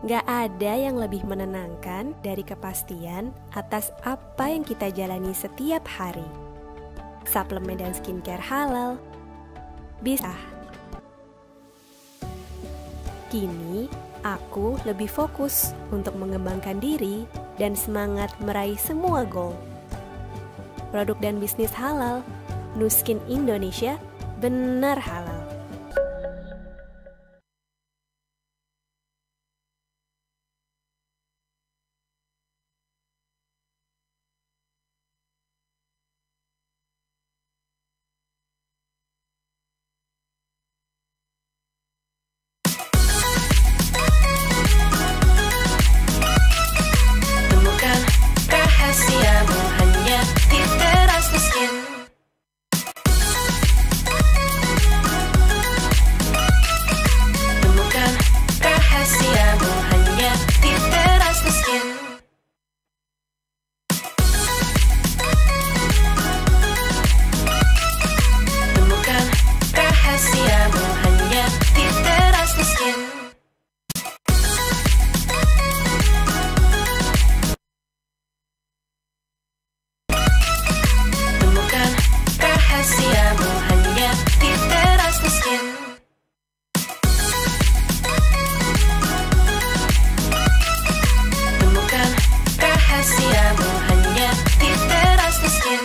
Gak ada yang lebih menenangkan dari kepastian atas apa yang kita jalani setiap hari. Suplemen dan skincare halal bisa. Kini, aku lebih fokus untuk mengembangkan diri dan semangat meraih semua goal. Produk dan bisnis halal, Nu Skin Indonesia benar halal. Temukan rahasiamu hanya di Teras Nu Skin. Temukan rahasiamu hanya di Teras Nu Skin. Temukan rahasiamu hanya di Teras Nu Skin. Temukan rahasiamu hanya di Teras Nu Skin. Temukan rahasiamu hanya di Teras Nu Skin.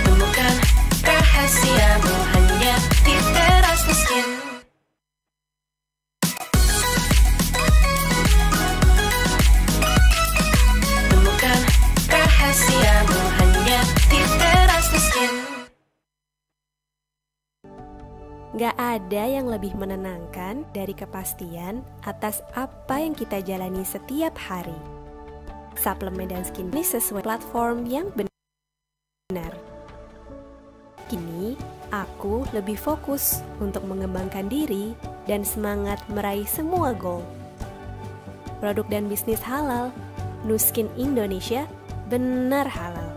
Temukan rahasiamu hanya di Teras Nu Skin. Temukan rahasiamu hanya di Teras Nu Skin. Gak ada yang lebih menenangkan dari kepastian atas apa yang kita jalani setiap hari. Suplemen dan skincare ini sesuai platform yang benar. Kini, aku lebih fokus untuk mengembangkan diri dan semangat meraih semua goal. Produk dan bisnis halal, Nu Skin Indonesia benar halal.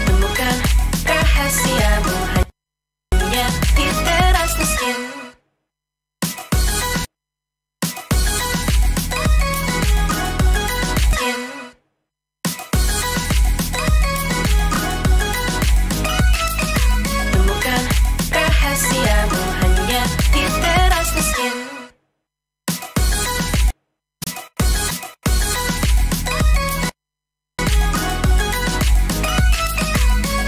Temukan rahasiamu hanya di Teras Nu Skin. Temukan rahasiamu hanya di Teras Nu Skin.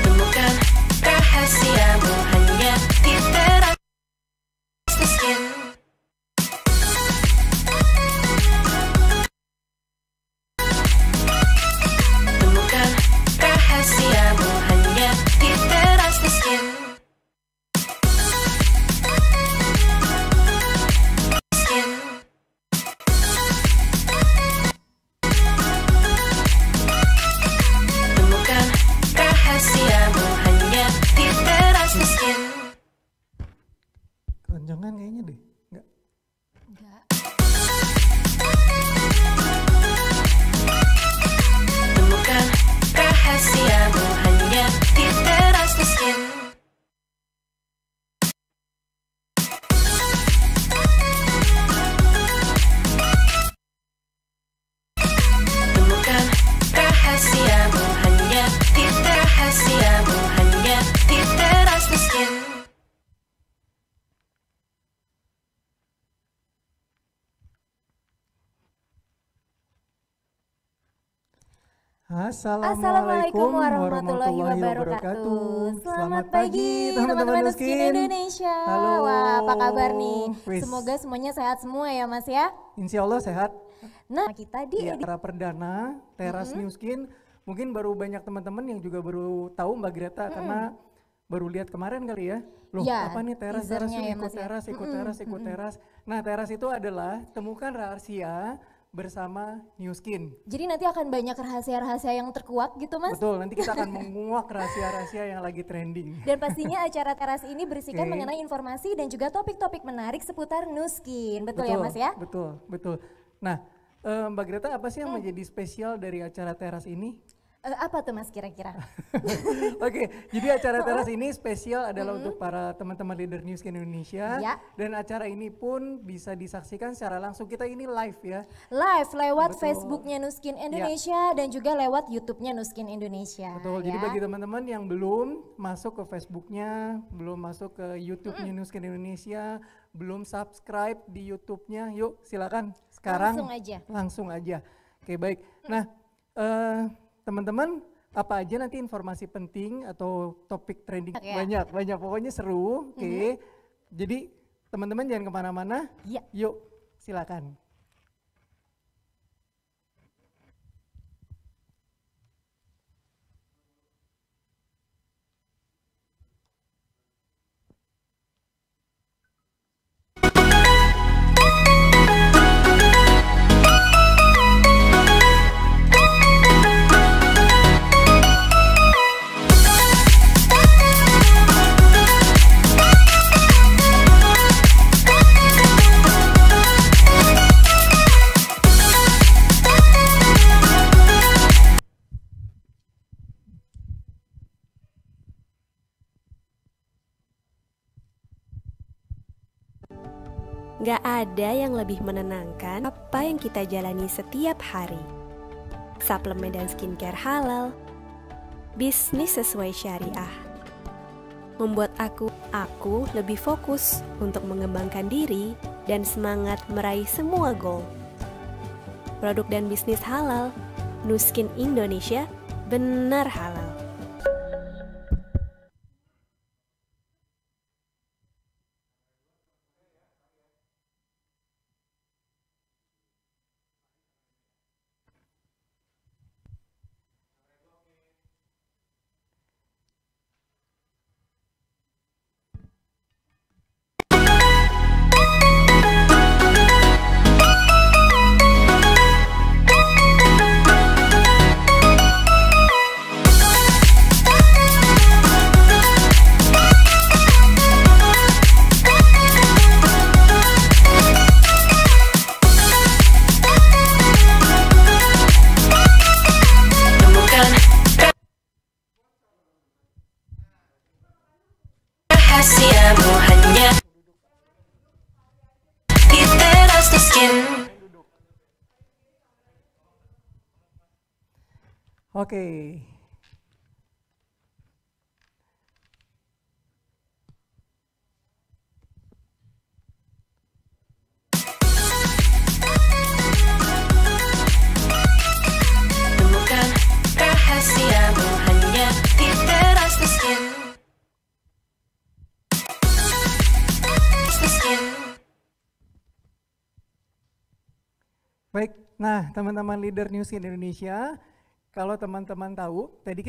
Temukan rahasiamu hanya di Teras Nu Skin. Temukan rahasiamu hanya di Teras Nu Skin. Skin. Temukan rahasiamu hanya di Teras Nu Skin. Keroncongan kayaknya deh. Enggak. Temukan rahasiamu hanya di Teras Nu Skin. Temukan rahasiamu hanya di rahasiamu hanya di Teras Nu Skin. Assalamualaikum warahmatullahi wabarakatuh. Selamat pagi teman-teman Nu Skin Indonesia. Halo. Wah, apa kabar nih? Wis. Semoga semuanya sehat semua ya Mas ya. Insya Allah sehat. Nah, kita di Di acara perdana Teras Nu Skin, mungkin baru banyak teman-teman yang juga baru tahu Mbak Greta karena baru lihat kemarin kali ya. Loh, Ya, apa nih teras teasernya ya, ikut Mas ya. teras, ikut teras, ikut teras. Nah, teras itu adalah temukan rahasia bersama New Skin. Jadi nanti akan banyak rahasia-rahasia yang terkuak gitu Mas? Betul, nanti kita akan menguak rahasia-rahasia yang lagi trending. Dan pastinya acara teras ini berisikan Oke. mengenai informasi dan juga topik-topik menarik seputar Nu Skin. Betul ya Mas ya? Betul, betul. Nah, Mbak Greta, apa sih yang menjadi spesial dari acara teras ini? Apa tuh Mas kira-kira? Oke, jadi acara teras ini spesial adalah untuk para teman-teman leader New Skin Indonesia. Ya. Dan acara ini pun bisa disaksikan secara langsung. Kita ini live ya. Live lewat Betul. Facebooknya Nu Skin Indonesia dan juga lewat YouTube-nya Nu Skin Indonesia. Betul, jadi ya. bagi teman-teman yang belum masuk ke Facebooknya, belum masuk ke YouTube-nya New Skin Indonesia, belum subscribe di YouTube-nya, yuk silakan sekarang. Langsung aja. Oke, baik. Nah, teman-teman, apa aja nanti informasi penting atau topik trending Ya. banyak, pokoknya seru. Oke, jadi teman-teman jangan kemana-mana. Iya. Yuk, silakan. Gak ada yang lebih menenangkan apa yang kita jalani setiap hari. Suplemen dan skincare halal, bisnis sesuai syariah. Membuat aku lebih fokus untuk mengembangkan diri dan semangat meraih semua goal. Produk dan bisnis halal, Nu Skin Indonesia benar halal. Temukan rahasiamu hanya di teras Nu Skin. Oke. Temukan rahasiamu hanya di teras Nu Skin. Nu Skin. Baik, nah teman-teman leader New Skin Indonesia, kalau teman-teman tahu, tadi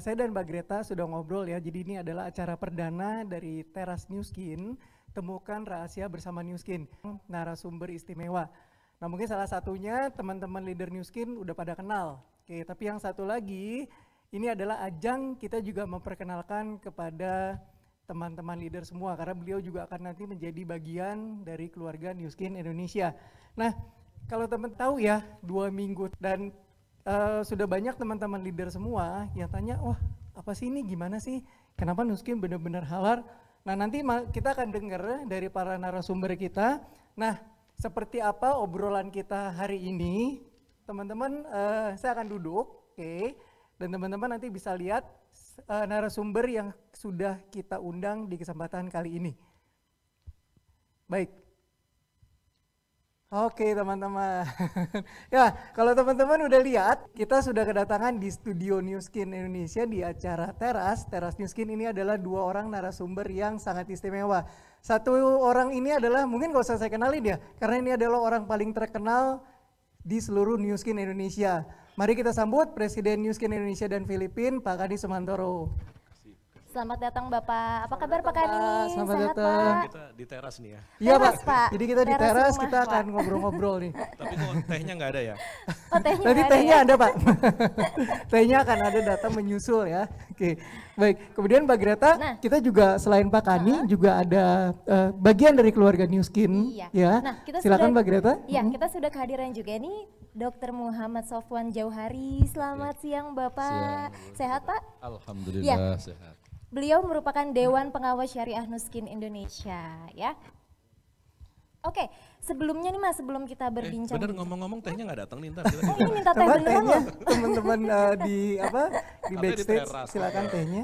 saya dan Mbak Greta sudah ngobrol ya, jadi ini adalah acara perdana dari Teras New Skin, Temukan Rahasia Bersama New Skin, narasumber istimewa. Nah mungkin salah satunya teman-teman leader New Skin udah pada kenal. Oke, tapi yang satu lagi, ini adalah ajang kita juga memperkenalkan kepada teman-teman leader semua, karena beliau juga akan nanti menjadi bagian dari keluarga New Skin Indonesia. Nah, kalau teman tahu ya, 2 minggu dan sudah banyak teman-teman leader semua yang tanya, wah apa sih ini, gimana sih, kenapa Nu Skin benar-benar halal? Nah nanti kita akan dengar dari para narasumber kita. Nah seperti apa obrolan kita hari ini, teman-teman saya akan duduk, oke, dan teman-teman nanti bisa lihat narasumber yang sudah kita undang di kesempatan kali ini. Baik. Oke teman-teman, ya kalau teman-teman udah lihat, kita sudah kedatangan di studio New Skin Indonesia di acara Teras New Skin. Ini adalah 2 orang narasumber yang sangat istimewa. Satu orang ini adalah, mungkin gak usah saya kenalin ya, karena ini adalah orang paling terkenal di seluruh New Skin Indonesia. Mari kita sambut Presiden New Skin Indonesia dan Filipina, Pak Kadi Sumantoro. Selamat datang Bapak. Apa kabar Pak datang, Kani? Pak. Selamat Sehat datang. Pak? Kita di teras nih ya. Iya Teras, Pak. Pak. Jadi kita di Teras teras rumah, kita akan Pak. ngobrol-ngobrol nih. Tapi kok tehnya nggak ada ya? Oh tehnya Nanti nggak ada tehnya ya? ada Pak. Tehnya akan ada datang menyusul ya. Oke, baik. Kemudian Mbak Greta, Nah. kita juga selain Pak Kani juga ada bagian dari keluarga New Skin. Iya. Ya. Nah, kita Silakan sudah- Mbak Greta. Iya, kita sudah kehadiran juga nih Dr. Muhammad Sofwan Jauhari. Selamat siang Bapak. Sehat Pak? Alhamdulillah sehat. Beliau merupakan Dewan Pengawas Syariah Nuskin Indonesia ya. Oke, sebelumnya nih Mas, sebelum kita berbincang. Bener ngomong-ngomong tehnya nggak datang nih ntar. Kita Oh ini minta teh Coba beneran tehnya loh. teman-teman di apa di Katanya di backstage teras, silakan Pak. tehnya.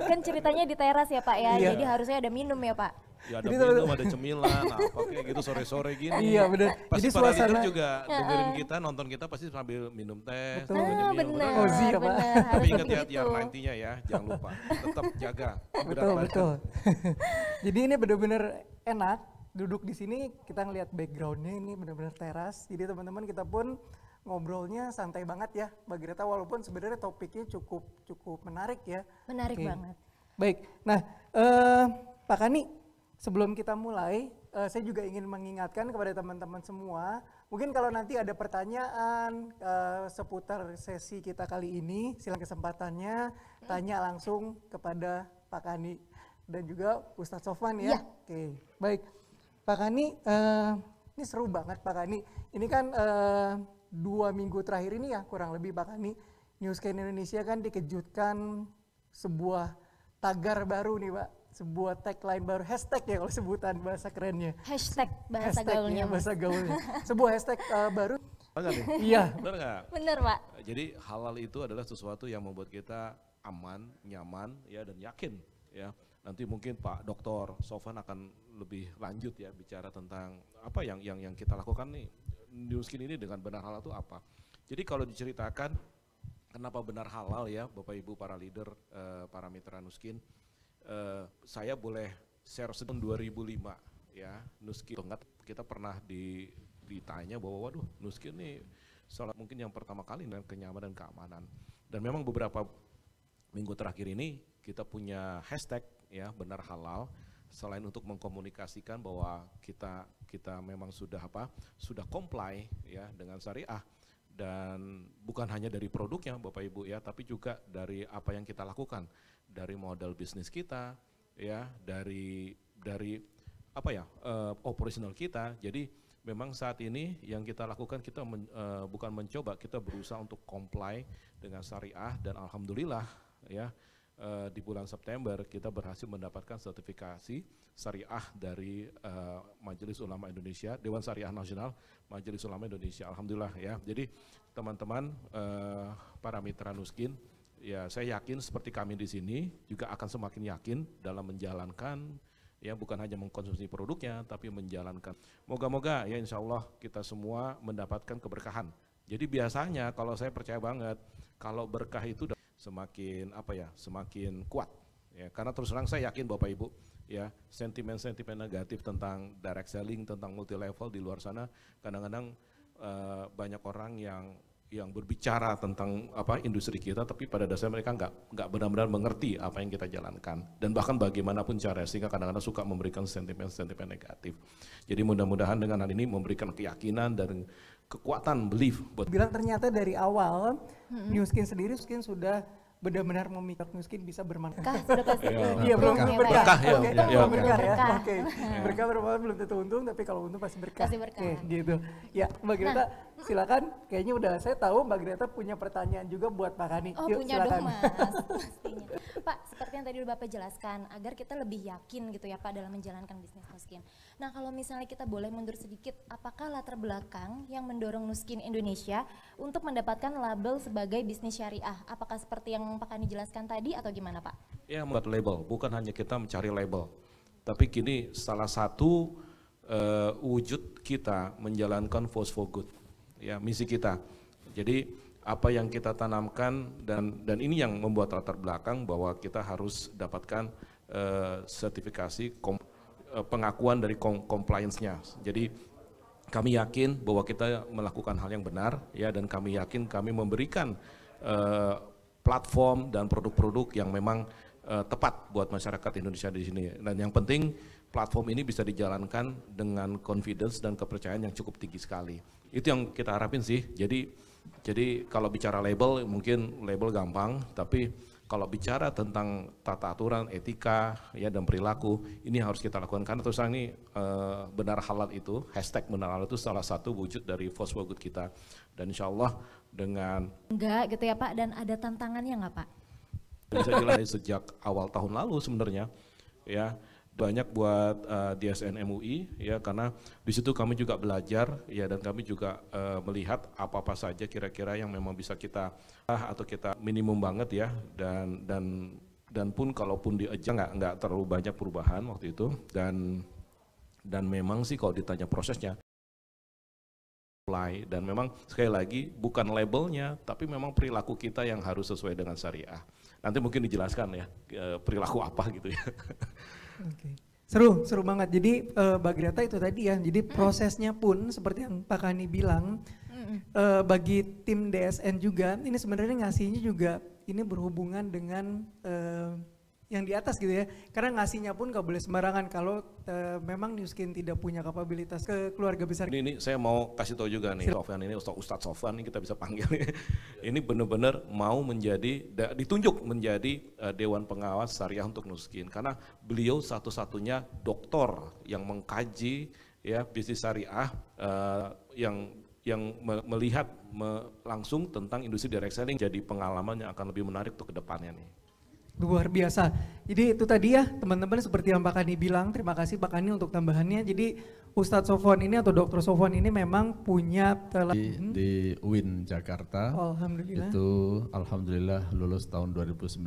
Kan ceritanya di teras ya Pak ya, Iya. jadi harusnya ada minum ya Pak. Ya ada Jadi minum, ada cemilan, apa kayak gitu sore-sore gini. Iya, bener. Pasti Jadi para leader suasana- juga dengerin kita, nonton kita pasti sambil minum teh, Betul. sambil Ah nyemil, benar, Cozy ya, Pak. benar, Tapi harus ingat ya begitu. tiar 90-nya ya, jangan lupa. Tetap jaga. berat Betul, badan. betul. Jadi ini benar-benar enak duduk di sini, kita ngelihat backgroundnya ini benar-benar teras. Jadi teman-teman kita pun ngobrolnya santai banget ya, Mbak Greta, walaupun sebenarnya topiknya cukup menarik ya. Menarik Oke. banget. Baik, nah Pak Kani, sebelum kita mulai, saya juga ingin mengingatkan kepada teman-teman semua, mungkin kalau nanti ada pertanyaan seputar sesi kita kali ini, silakan kesempatannya tanya langsung kepada Pak Kani dan juga Ustadz Sofwan ya. Iya. Oke, baik. Pak Kani, ini seru banget Pak Kani. Ini kan 2 minggu terakhir ini ya kurang lebih Pak Kani, New Skin Indonesia kan dikejutkan sebuah tagar baru nih Pak, sebuah tagline baru, hashtag ya kalau sebutan bahasa kerennya. Hashtag bahasa Hashtag gaulnya ya, Mas. bahasa gaulnya. Sebuah hashtag baru. Bener nggak nih? Iya. Bener nggak? Bener Pak. Jadi halal itu adalah sesuatu yang membuat kita aman, nyaman, ya dan yakin, ya. Nanti mungkin Pak Dr. Sofwan akan lebih lanjut ya bicara tentang apa yang kita lakukan nih New Skin ini dengan benar halal itu apa. Jadi kalau diceritakan kenapa benar halal ya Bapak Ibu para leader, para mitra New Skin, saya boleh share sedang 2005 ya New Skin. Kita pernah ditanya bahwa waduh New Skin ini salah mungkin yang pertama kali dengan kenyamanan dan keamanan. Dan memang beberapa minggu terakhir ini kita punya hashtag ya benar halal, selain untuk mengkomunikasikan bahwa kita memang sudah comply ya dengan syariah, dan bukan hanya dari produknya Bapak Ibu ya, tapi juga dari apa yang kita lakukan, dari model bisnis kita ya, dari operasional kita. Jadi memang saat ini yang kita lakukan kita bukan mencoba, kita berusaha untuk comply dengan syariah, dan alhamdulillah ya di bulan September kita berhasil mendapatkan sertifikasi syariah dari Majelis Ulama Indonesia, Dewan Syariah Nasional Majelis Ulama Indonesia. Alhamdulillah ya. Jadi teman-teman para mitra Nuskin, ya saya yakin seperti kami di sini juga akan semakin yakin dalam menjalankan ya, bukan hanya mengkonsumsi produknya tapi menjalankan. Moga-moga ya insya Allah kita semua mendapatkan keberkahan. Jadi biasanya kalau saya percaya banget kalau berkah itu semakin semakin kuat ya, karena terus terang saya yakin Bapak Ibu ya, sentimen-sentimen negatif tentang direct selling, tentang multi level di luar sana kadang-kadang banyak orang yang berbicara tentang industri kita, tapi pada dasarnya mereka nggak benar-benar mengerti apa yang kita jalankan, dan bahkan bagaimanapun cara, sehingga kadang-kadang suka memberikan sentimen-sentimen negatif. Jadi mudah-mudahan dengan hal ini memberikan keyakinan dan kekuatan belief buat Bilang ternyata dari awal New Skin sendiri sudah benar-benar memikir New Skin bisa bermanfaat. Sudah pasti. Iya, belum berkah. Berkah ya, Oke, ya, belum oke. berkah ya. Berkah. Oke. Berkah bermanfaat belum tentu untung, tapi kalau untung pasti berkah. Pasti berkah. Oke, gitu. Ya, Mbak Greta, silakan. Kayaknya udah saya tahu Mbak Greta punya pertanyaan juga buat Pak Kani. Oh Yuk, punya silakan. dong Mas, pastinya. Pak, seperti yang tadi udah Bapak jelaskan, agar kita lebih yakin gitu ya Pak dalam menjalankan bisnis Nuskin. Nah kalau misalnya kita boleh mundur sedikit, apakah latar belakang yang mendorong Nuskin Indonesia untuk mendapatkan label sebagai bisnis syariah? Apakah seperti yang Pak Kani jelaskan tadi atau gimana Pak? ya membuat label, bukan hanya kita mencari label, tapi kini salah satu wujud kita menjalankan force for good, ya misi kita. Jadi apa yang kita tanamkan, dan ini yang membuat latar belakang bahwa kita harus dapatkan sertifikasi pengakuan dari compliance-nya. Jadi kami yakin bahwa kita melakukan hal yang benar ya, dan kami yakin kami memberikan platform dan produk-produk yang memang tepat buat masyarakat Indonesia di sini. Dan yang penting platform ini bisa dijalankan dengan confidence dan kepercayaan yang cukup tinggi sekali. Itu yang kita harapin sih. Jadi kalau bicara label, mungkin label gampang, tapi kalau bicara tentang tata aturan, etika, ya dan perilaku, ini harus kita lakukan. Karena terus terang ini benar halal itu, hashtag benar halal itu salah satu wujud dari Force for Good kita. Dan insya Allah dengan Enggak gitu ya Pak, dan ada tantangannya nggak Pak? bisa dilalui sejak awal tahun lalu sebenarnya, ya banyak buat DSN MUI, ya karena di situ kami juga belajar, ya dan kami juga melihat apa-apa saja kira-kira yang memang bisa kita atau kita minimum banget ya, dan pun kalaupun diajak nggak terlalu banyak perubahan waktu itu, dan memang sih kalau ditanya prosesnya. Dan memang sekali lagi bukan labelnya, tapi memang perilaku kita yang harus sesuai dengan syariah. Nanti mungkin dijelaskan ya perilaku apa gitu ya. Oke. Seru banget. Jadi Mbak Greta itu tadi ya, jadi prosesnya pun seperti yang Pak Kani bilang, bagi tim DSN juga, ini sebenarnya ngasihnya juga ini berhubungan dengan yang di atas gitu ya. Karena ngasihnya pun gak boleh sembarangan kalau memang Nu Skin tidak punya kapabilitas ke keluarga besar. Ini saya mau kasih tahu juga nih, Sofyan ini Ustadz Sofyan ini kita bisa panggil. Ini benar-benar mau ditunjuk menjadi Dewan Pengawas Syariah untuk Nu Skin. Karena beliau satu-satunya doktor yang mengkaji ya bisnis syariah yang melihat langsung tentang industri direct selling, jadi pengalaman yang akan lebih menarik untuk kedepannya nih. Luar biasa. Jadi itu tadi ya teman-teman seperti yang Pak Kani bilang, terima kasih Pak Kani untuk tambahannya. Jadi Ustadz Sofwan ini atau Dr. Sofwan ini memang punya di UIN Jakarta. Alhamdulillah. Itu alhamdulillah lulus tahun 2019.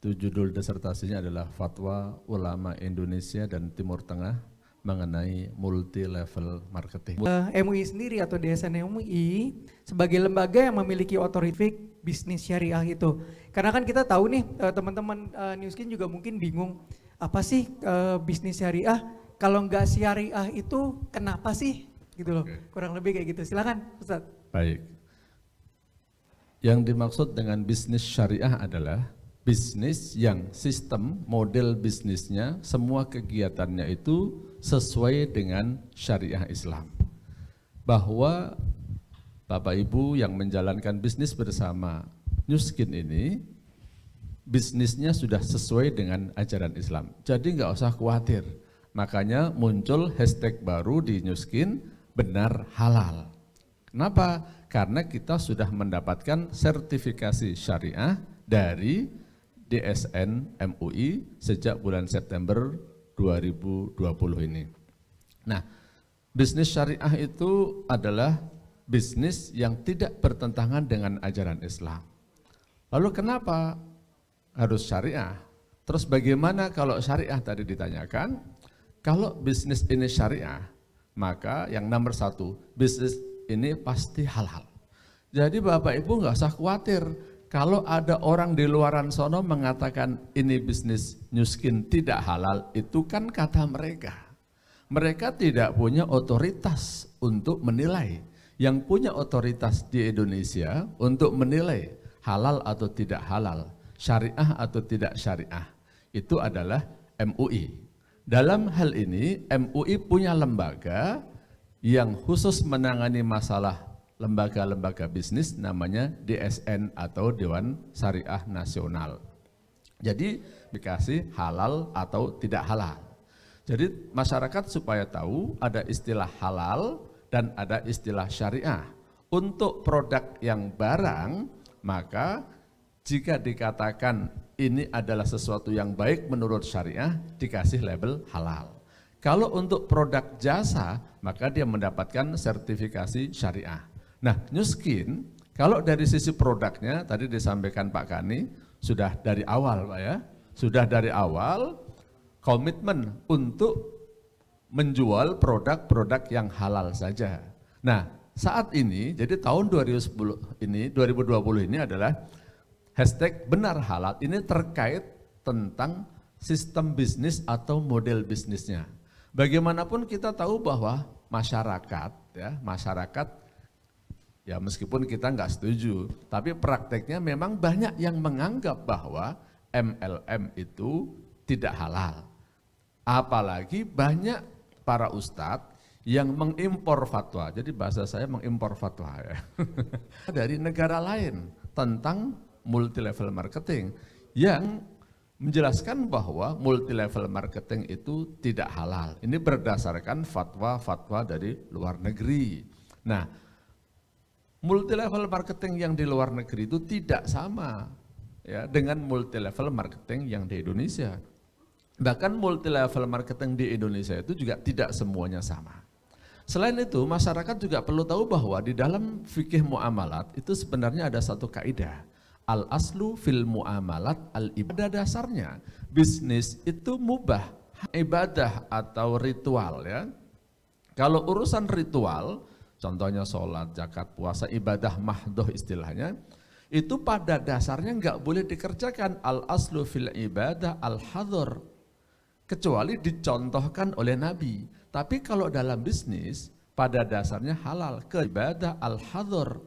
Itu judul disertasinya adalah Fatwa Ulama Indonesia dan Timur Tengah mengenai multi level marketing. MUI sendiri atau DSN MUI sebagai lembaga yang memiliki otoritas bisnis syariah itu. Karena kan kita tahu nih teman-teman Nu Skin juga mungkin bingung, apa sih bisnis syariah? Kalau nggak syariah itu kenapa sih? Gitu loh. Oke. Kurang lebih kayak gitu. Silakan Ustaz. Baik. Yang dimaksud dengan bisnis syariah adalah bisnis yang sistem model bisnisnya semua kegiatannya itu sesuai dengan syariah Islam. Bahwa Bapak Ibu yang menjalankan bisnis bersama Nu Skin ini bisnisnya sudah sesuai dengan ajaran Islam. Jadi nggak usah khawatir. Makanya muncul hashtag baru di Nu Skin, benar halal. Kenapa? Karena kita sudah mendapatkan sertifikasi syariah dari DSN MUI sejak bulan September 2020 ini. Nah, bisnis syariah itu adalah bisnis yang tidak bertentangan dengan ajaran Islam. Lalu kenapa harus syariah? Terus bagaimana kalau syariah tadi ditanyakan? Kalau bisnis ini syariah, maka yang nomor satu, bisnis ini pasti halal. Jadi Bapak Ibu nggak usah khawatir. Kalau ada orang di luaran sono mengatakan ini bisnis Nu Skin tidak halal, itu kan kata mereka. Mereka tidak punya otoritas untuk menilai. Yang punya otoritas di Indonesia untuk menilai halal atau tidak halal, syariah atau tidak syariah, itu adalah MUI. Dalam hal ini MUI punya lembaga yang khusus menangani masalah lembaga-lembaga bisnis, namanya DSN atau Dewan Syariah Nasional. Jadi dikasih halal atau tidak halal. Jadi masyarakat supaya tahu ada istilah halal dan ada istilah syariah. Untuk produk yang barang, maka jika dikatakan ini adalah sesuatu yang baik menurut syariah, dikasih label halal. Kalau untuk produk jasa, maka dia mendapatkan sertifikasi syariah. Nah, Nu Skin, kalau dari sisi produknya, tadi disampaikan Pak Kani, sudah dari awal Pak ya, sudah dari awal komitmen untuk menjual produk-produk yang halal saja. Nah, saat ini, jadi tahun 2020 ini adalah hashtag benar halal, ini terkait tentang sistem bisnis atau model bisnisnya. Bagaimanapun kita tahu bahwa masyarakat ya meskipun kita nggak setuju, tapi prakteknya memang banyak yang menganggap bahwa MLM itu tidak halal. Apalagi banyak para ustadz yang mengimpor fatwa, jadi bahasa saya mengimpor fatwa ya, dari negara lain tentang multi level marketing yang menjelaskan bahwa multi level marketing itu tidak halal. Ini berdasarkan fatwa-fatwa dari luar negeri. Nah, multi level marketing yang di luar negeri itu tidak sama ya dengan multi level marketing yang di Indonesia. Bahkan multi level marketing di Indonesia itu juga tidak semuanya sama. Selain itu, masyarakat juga perlu tahu bahwa di dalam fikih muamalat itu sebenarnya ada satu kaidah. Al-aslu fil muamalat al-ibadah. Dasarnya bisnis itu mubah, ibadah atau ritual ya. Kalau urusan ritual, contohnya sholat, zakat, puasa, ibadah mahdoh istilahnya, itu pada dasarnya nggak boleh dikerjakan. Al-aslu fil ibadah al-hadhar, kecuali dicontohkan oleh Nabi. Tapi kalau dalam bisnis, pada dasarnya halal, ke ibadah al-hadhar,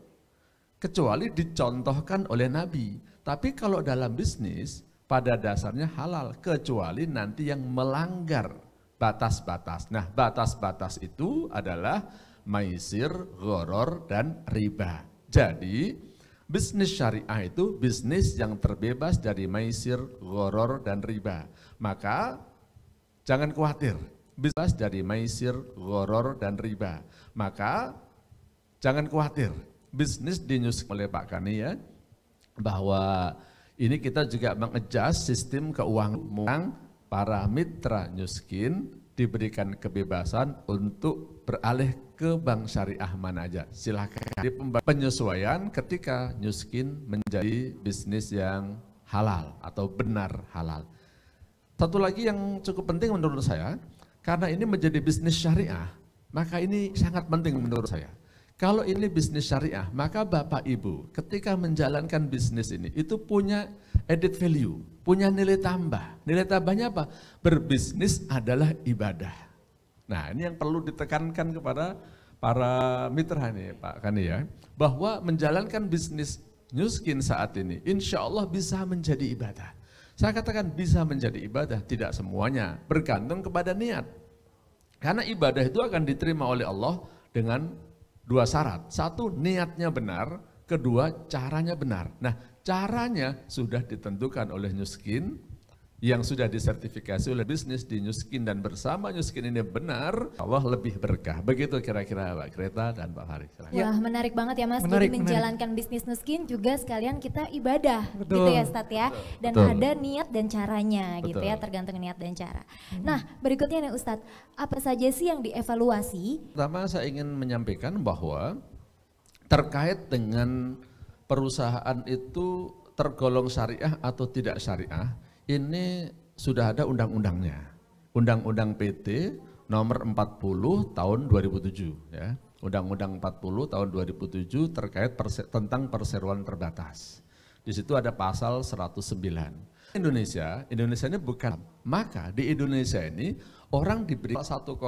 kecuali dicontohkan oleh Nabi. Tapi kalau dalam bisnis, pada dasarnya halal, kecuali nanti yang melanggar batas-batas. Nah, batas-batas itu adalah maisir, gharar, dan riba. Jadi, bisnis syariah itu bisnis yang terbebas dari maisir, gharar, dan riba. Maka, jangan khawatir, bisnis dari maisir, gharar, dan riba. Maka, jangan khawatir, bisnis dinyus oleh Pak Kani ya, bahwa ini kita juga mengadjust sistem keuangan para mitra Nuskin diberikan kebebasan untuk beralih ke bank syariah mana aja. Silakan. Di penyesuaian ketika Nuskin menjadi bisnis yang halal atau benar halal. Satu lagi yang cukup penting menurut saya, karena ini menjadi bisnis syariah, maka ini sangat penting menurut saya. Kalau ini bisnis syariah, maka Bapak Ibu ketika menjalankan bisnis ini itu punya added value, punya nilai tambah. Nilai tambahnya apa? Berbisnis adalah ibadah. Nah, ini yang perlu ditekankan kepada para mitra nih Pak Kani ya, bahwa menjalankan bisnis Nuskin saat ini insya Allah bisa menjadi ibadah. Saya katakan bisa menjadi ibadah, tidak semuanya, bergantung kepada niat. Karena ibadah itu akan diterima oleh Allah dengan dua syarat. Satu, niatnya benar. Kedua, caranya benar. Nah, caranya sudah ditentukan oleh Nuskin, yang sudah disertifikasi oleh bisnis di Nuskin, dan bersama Nuskin ini benar, Allah lebih berkah. Begitu kira-kira Pak Greta dan Pak Farid. Wah, menarik banget ya Mas. Menarik, Jadi menjalankan bisnis Nuskin juga sekalian kita ibadah. Betul. Gitu ya Ustadz ya. Dan Betul. ada niat dan caranya gitu Betul. ya, tergantung niat dan cara. Nah, berikutnya nih Ustadz, apa saja sih yang dievaluasi? Pertama saya ingin menyampaikan bahwa terkait dengan perusahaan itu tergolong syariah atau tidak syariah, ini sudah ada undang-undangnya. Undang-undang PT nomor 40 tahun 2007 ya. Undang-undang 40 tahun 2007 terkait tentang perseroan terbatas. Di situ ada pasal 109. Indonesia ini bukan. Maka di Indonesia ini orang diberi 109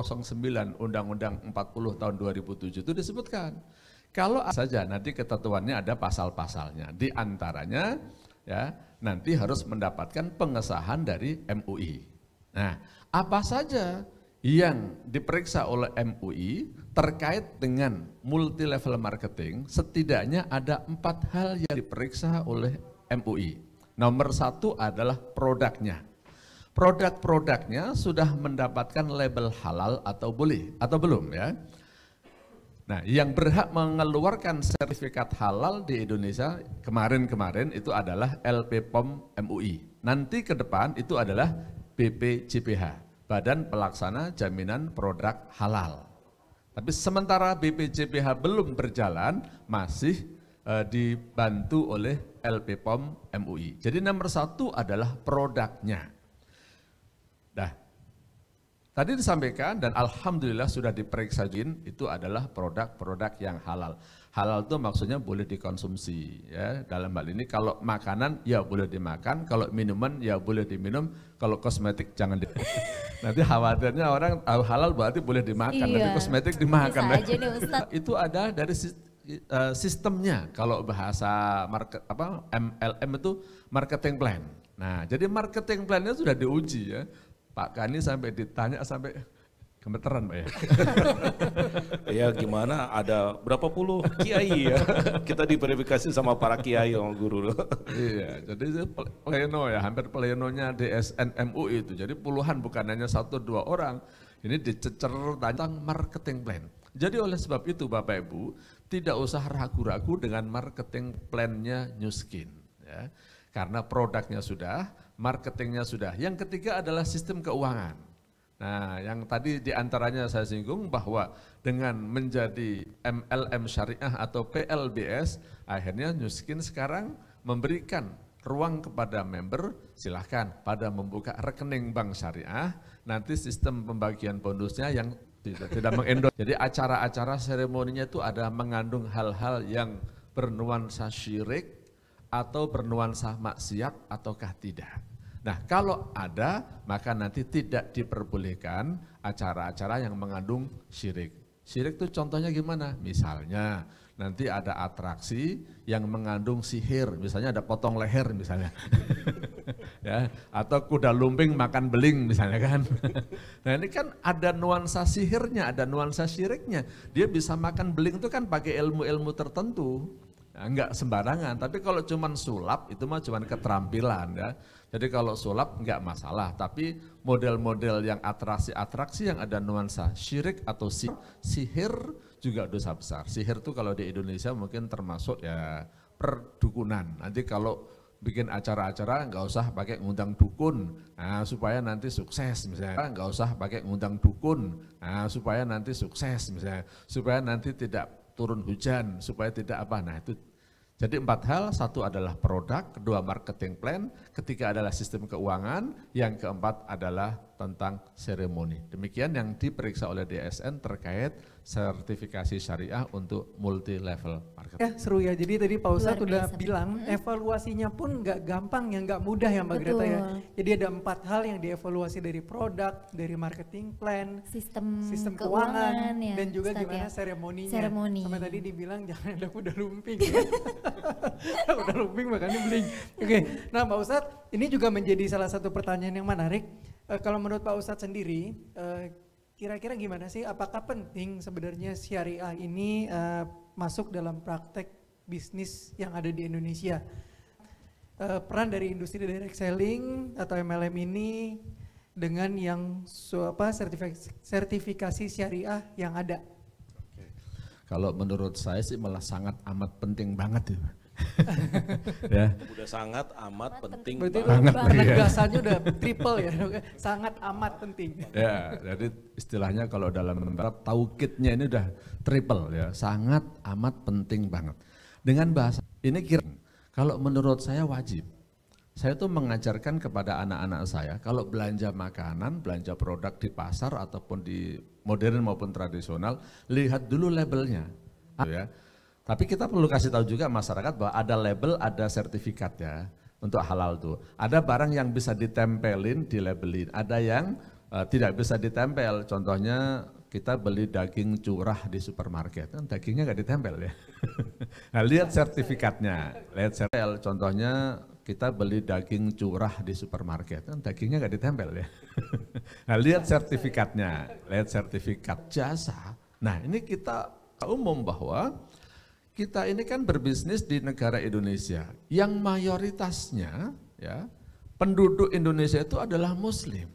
Undang-Undang 40 tahun 2007 itu disebutkan. Kalau saja nanti ketentuannya ada pasal-pasalnya. Di antaranya ya nanti harus mendapatkan pengesahan dari MUI. Nah, apa saja yang diperiksa oleh MUI terkait dengan multi level marketing, setidaknya ada 4 hal yang diperiksa oleh MUI. Nomor 1 adalah produknya. Produk-produknya sudah mendapatkan label halal atau boleh atau belum ya. Nah, yang berhak mengeluarkan sertifikat halal di Indonesia kemarin-kemarin itu adalah LPPOM MUI. Nanti ke depan itu adalah BPJPH, Badan Pelaksana Jaminan Produk Halal. Tapi sementara BPJPH belum berjalan, masih dibantu oleh LPPOM MUI. Jadi nomor 1 adalah produknya. Tadi disampaikan dan alhamdulillah sudah diperiksa itu adalah produk-produk yang halal. Halal itu maksudnya boleh dikonsumsi ya. Dalam hal ini kalau makanan ya boleh dimakan, kalau minuman ya boleh diminum, kalau kosmetik jangan Nanti khawatirnya orang halal berarti boleh dimakan, Iya. tapi kosmetik dimakan. Bisa aja nih Ustadz. Itu ada dari sistemnya. Kalau bahasa MLM itu marketing plan. Nah, jadi marketing plan-nya sudah diuji ya. Pak Kani sampai ditanya sampai gemeteran Pak ya. Ya gimana, ada berapa puluh kiai ya, kita diverifikasi sama para kiai sama guru. Iya, jadi itu pleno ya, hampir plenonya DSN MUI itu. Jadi puluhan bukan hanya 1-2 orang. Ini dicecer tentang marketing plan. Jadi oleh sebab itu Bapak Ibu, tidak usah ragu-ragu dengan marketing plan-nya Nu Skin. Ya. Karena produknya sudah, marketingnya sudah. Yang ketiga adalah sistem keuangan. Nah, yang tadi diantaranya saya singgung bahwa dengan menjadi MLM syariah atau PLBS, akhirnya Nu Skin sekarang memberikan ruang kepada member, silahkan pada membuka rekening bank syariah, nanti sistem pembagian bonusnya yang tidak mengendorse. Jadi acara-acara seremoninya itu ada mengandung hal-hal yang bernuansa syirik, atau bernuansa maksiat ataukah tidak. Nah kalau ada maka nanti tidak diperbolehkan acara-acara yang mengandung syirik. Syirik itu contohnya gimana? Misalnya nanti ada atraksi yang mengandung sihir, misalnya ada potong leher misalnya. Ya, atau kuda lumping makan beling misalnya kan. Nah ini kan ada nuansa sihirnya, ada nuansa syiriknya. Dia bisa makan beling itu kan pakai ilmu-ilmu tertentu. Nah, enggak sembarangan, tapi kalau cuman sulap itu mah cuman keterampilan ya. Jadi kalau sulap enggak masalah, tapi model-model yang atraksi-atraksi yang ada nuansa syirik atau sihir juga dosa besar. Sihir itu kalau di Indonesia mungkin termasuk ya perdukunan. Nanti kalau bikin acara-acara enggak usah pakai ngundang dukun, nah supaya nanti sukses misalnya. Enggak usah pakai ngundang dukun, nah supaya nanti sukses misalnya. Supaya nanti tidak turun hujan, supaya tidak apa, nah itu. Jadi 4 hal, 1 adalah produk, 2 marketing plan, ketiga adalah sistem keuangan, yang keempat adalah tentang seremoni. Demikian yang diperiksa oleh DSN terkait sertifikasi syariah untuk multi level marketing. Ya seru ya, jadi tadi Pak Ustadz udah biasa. bilang evaluasinya pun nggak gampang ya, nggak mudah ya Mbak Greta ya. Jadi ada 4 hal yang dievaluasi dari produk, dari marketing plan, Sistem keuangan, ya, dan juga Ustadz, gimana ya. seremoninya. Seremoni. Sampai tadi dibilang jangan ada kuda lumping. Ya. Kuda lumping makanya beling. Oke, nah Pak Ustadz ini juga menjadi salah satu pertanyaan yang menarik. Kalau menurut Pak Ustadz sendiri, kira-kira gimana sih, apakah penting sebenarnya syariah ini masuk dalam praktek bisnis yang ada di Indonesia? Peran dari industri direct selling atau MLM ini dengan yang sertifikasi syariah yang ada? Kalau menurut saya sih malah sangat amat penting banget itu. Ya. Udah sangat amat penting Berarti banget. penegasannya udah triple ya, sangat amat penting. Ya, jadi istilahnya kalau dalam Arab taukidnya ini udah triple ya, sangat amat penting banget. Dengan bahasa ini kalau menurut saya wajib. Saya tuh mengajarkan kepada anak-anak saya kalau belanja makanan, belanja produk di pasar ataupun di modern maupun tradisional, lihat dulu labelnya. Ya. Tapi kita perlu kasih tahu juga masyarakat bahwa ada label, ada sertifikat ya untuk halal tuh. Ada barang yang bisa ditempelin, dilabelin. Ada yang tidak bisa ditempel. Contohnya kita beli daging curah di supermarket, kan dagingnya nggak ditempel ya. Nah lihat sertifikatnya, lihat sertifikat. Contohnya kita beli daging curah di supermarket, kan dagingnya nggak ditempel ya. Nah lihat sertifikatnya, lihat sertifikat jasa. Nah ini kita umum bahwa kita ini kan berbisnis di negara Indonesia yang mayoritasnya ya penduduk Indonesia itu adalah Muslim.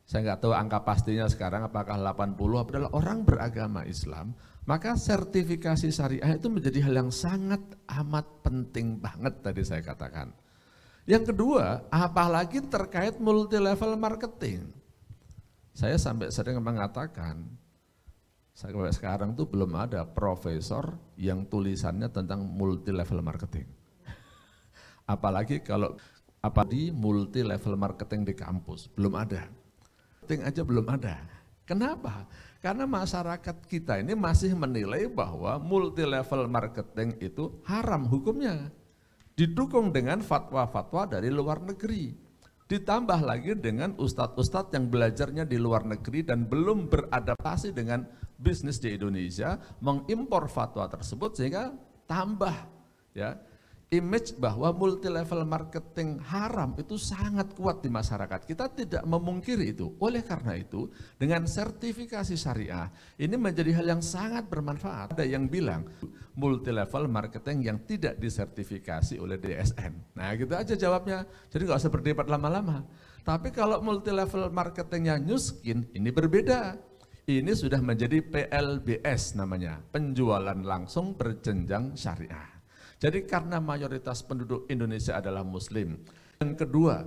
Saya nggak tahu angka pastinya sekarang apakah 80 adalah orang beragama Islam, maka sertifikasi syariah itu menjadi hal yang sangat amat penting banget tadi saya katakan. Yang kedua, apalagi terkait multi level marketing. Saya sampai sering mengatakan sampai sekarang tuh belum ada profesor yang tulisannya tentang multi level marketing. Apalagi kalau di multi level marketing di kampus, belum ada. Marketing aja belum ada. Kenapa? Karena masyarakat kita ini masih menilai bahwa multi level marketing itu haram hukumnya. Didukung dengan fatwa-fatwa dari luar negeri. Ditambah lagi dengan ustadz-ustadz yang belajarnya di luar negeri dan belum beradaptasi dengan bisnis di Indonesia, mengimpor fatwa tersebut sehingga tambah ya image bahwa multi level marketing haram itu sangat kuat di masyarakat. Kita tidak memungkiri itu. Oleh karena itu, dengan sertifikasi syariah, ini menjadi hal yang sangat bermanfaat. Ada yang bilang, multi level marketing yang tidak disertifikasi oleh DSN. Nah gitu aja jawabnya, jadi nggak usah berdebat lama-lama. Tapi kalau multi level marketingnya Nu Skin, ini berbeda. Ini sudah menjadi PLBS namanya, penjualan langsung berjenjang syariah. Jadi karena mayoritas penduduk Indonesia adalah Muslim. Yang kedua,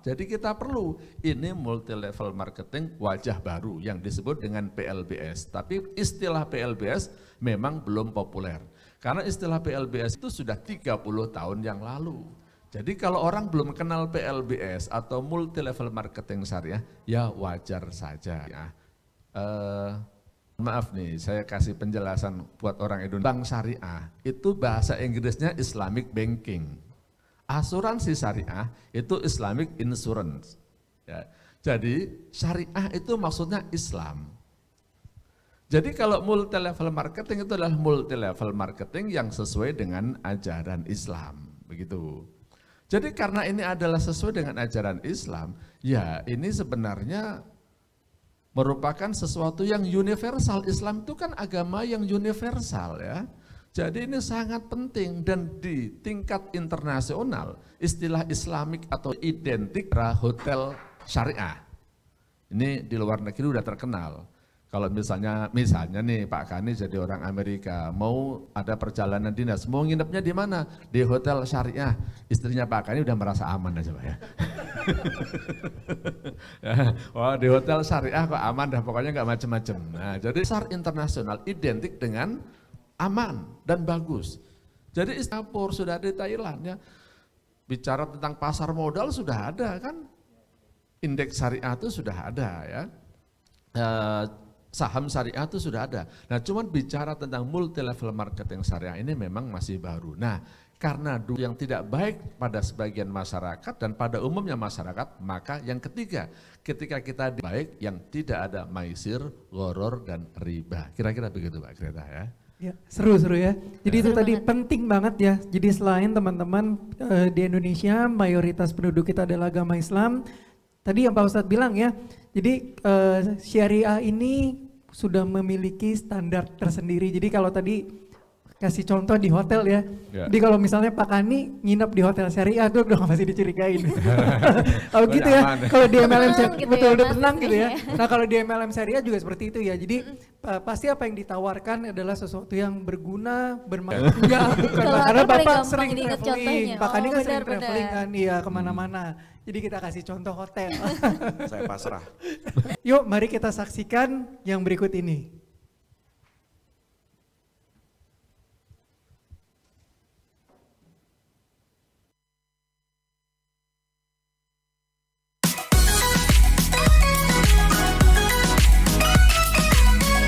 jadi kita perlu ini multi level marketing wajah baru yang disebut dengan PLBS. Tapi istilah PLBS memang belum populer. Karena istilah PLBS itu sudah 30 tahun yang lalu. Jadi kalau orang belum kenal PLBS atau multi level marketing syariah, ya wajar saja. Ya. Maaf nih, saya kasih penjelasan buat orang Indonesia. Bank syariah itu bahasa Inggrisnya Islamic Banking. Asuransi syariah itu Islamic Insurance. Ya. Jadi syariah itu maksudnya Islam. Jadi kalau multi level marketing itu adalah multi level marketing yang sesuai dengan ajaran Islam, begitu. Jadi karena ini adalah sesuai dengan ajaran Islam, ya ini sebenarnya merupakan sesuatu yang universal. Islam itu kan agama yang universal ya. Jadi ini sangat penting dan di tingkat internasional istilah Islamik atau identik hotel syariah. Ini di luar negeri udah terkenal. Kalau misalnya nih Pak Kani jadi orang Amerika, mau ada perjalanan dinas, mau nginepnya di mana? Di hotel syariah. Istrinya Pak Kani udah merasa aman aja Pak ya. Wah di hotel syariah kok aman dah, pokoknya nggak macem-macem. Nah jadi pasar internasional identik dengan aman dan bagus. Jadi Singapura sudah ada, di Thailand ya. Bicara tentang pasar modal sudah ada kan, indeks syariah itu sudah ada ya. Saham syariah itu sudah ada. Nah cuman bicara tentang multi level marketing syariah ini memang masih baru. Nah karena yang tidak baik pada sebagian masyarakat dan pada umumnya masyarakat, maka yang ketiga, ketika kita baik yang tidak ada maisir, gharar dan riba. Kira-kira begitu Pak Greta ya. Ya, seru-seru ya. Jadi itu tadi penting banget ya. Jadi selain teman-teman di Indonesia mayoritas penduduk kita adalah agama Islam, tadi yang Pak Ustadz bilang ya, jadi syariah ini sudah memiliki standar tersendiri. Jadi kalau tadi kasih contoh di hotel ya, jadi kalau misalnya Pak Kani nginep di hotel syariah tuh udah pasti dicurigain. Kalau gitu ya, kalau di MLM betul udah tenang gitu ya. Nah kalau di MLM syariah juga seperti itu ya. Jadi pasti apa yang ditawarkan adalah sesuatu yang berguna, bermanfaat. Ya bukan karena Bapak sering traveling, Pak Kani kan sering traveling kan, iya kemana-mana. Jadi kita kasih contoh hotel. Saya pasrah. Yuk mari kita saksikan yang berikut ini.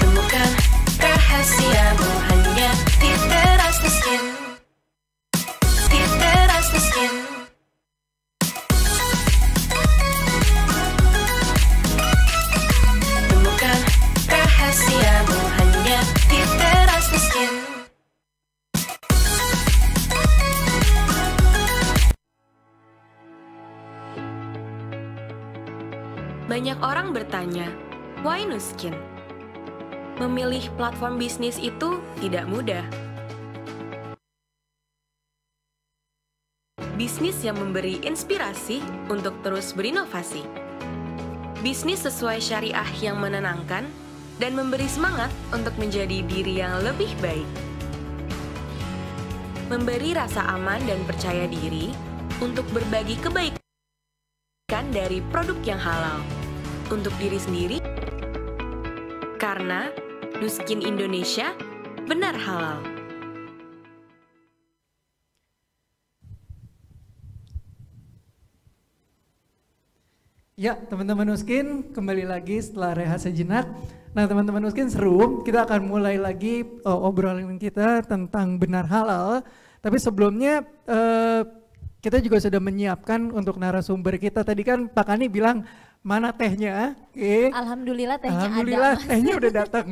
Temukan rahasiamu hanya di teras miskin. Di teras miskin. Temukan rahasiamu hanya di teras miskin. Banyak orang bertanya, why Nu Skin? Memilih platform bisnis itu tidak mudah. Bisnis yang memberi inspirasi untuk terus berinovasi. Bisnis sesuai syariah yang menenangkan dan memberi semangat untuk menjadi diri yang lebih baik. Memberi rasa aman dan percaya diri untuk berbagi kebaikan dari produk yang halal untuk diri sendiri, karena Nu Skin Indonesia benar halal. Ya teman-teman Nu Skin, kembali lagi setelah rehat sejenak. Nah teman-teman Nu Skin seru, kita akan mulai lagi obrolan kita tentang benar halal. Tapi sebelumnya kita juga sudah menyiapkan untuk narasumber kita. Tadi kan Pak Kani bilang mana tehnya? Alhamdulillah tehnya Alhamdulillah ada. tehnya udah datang.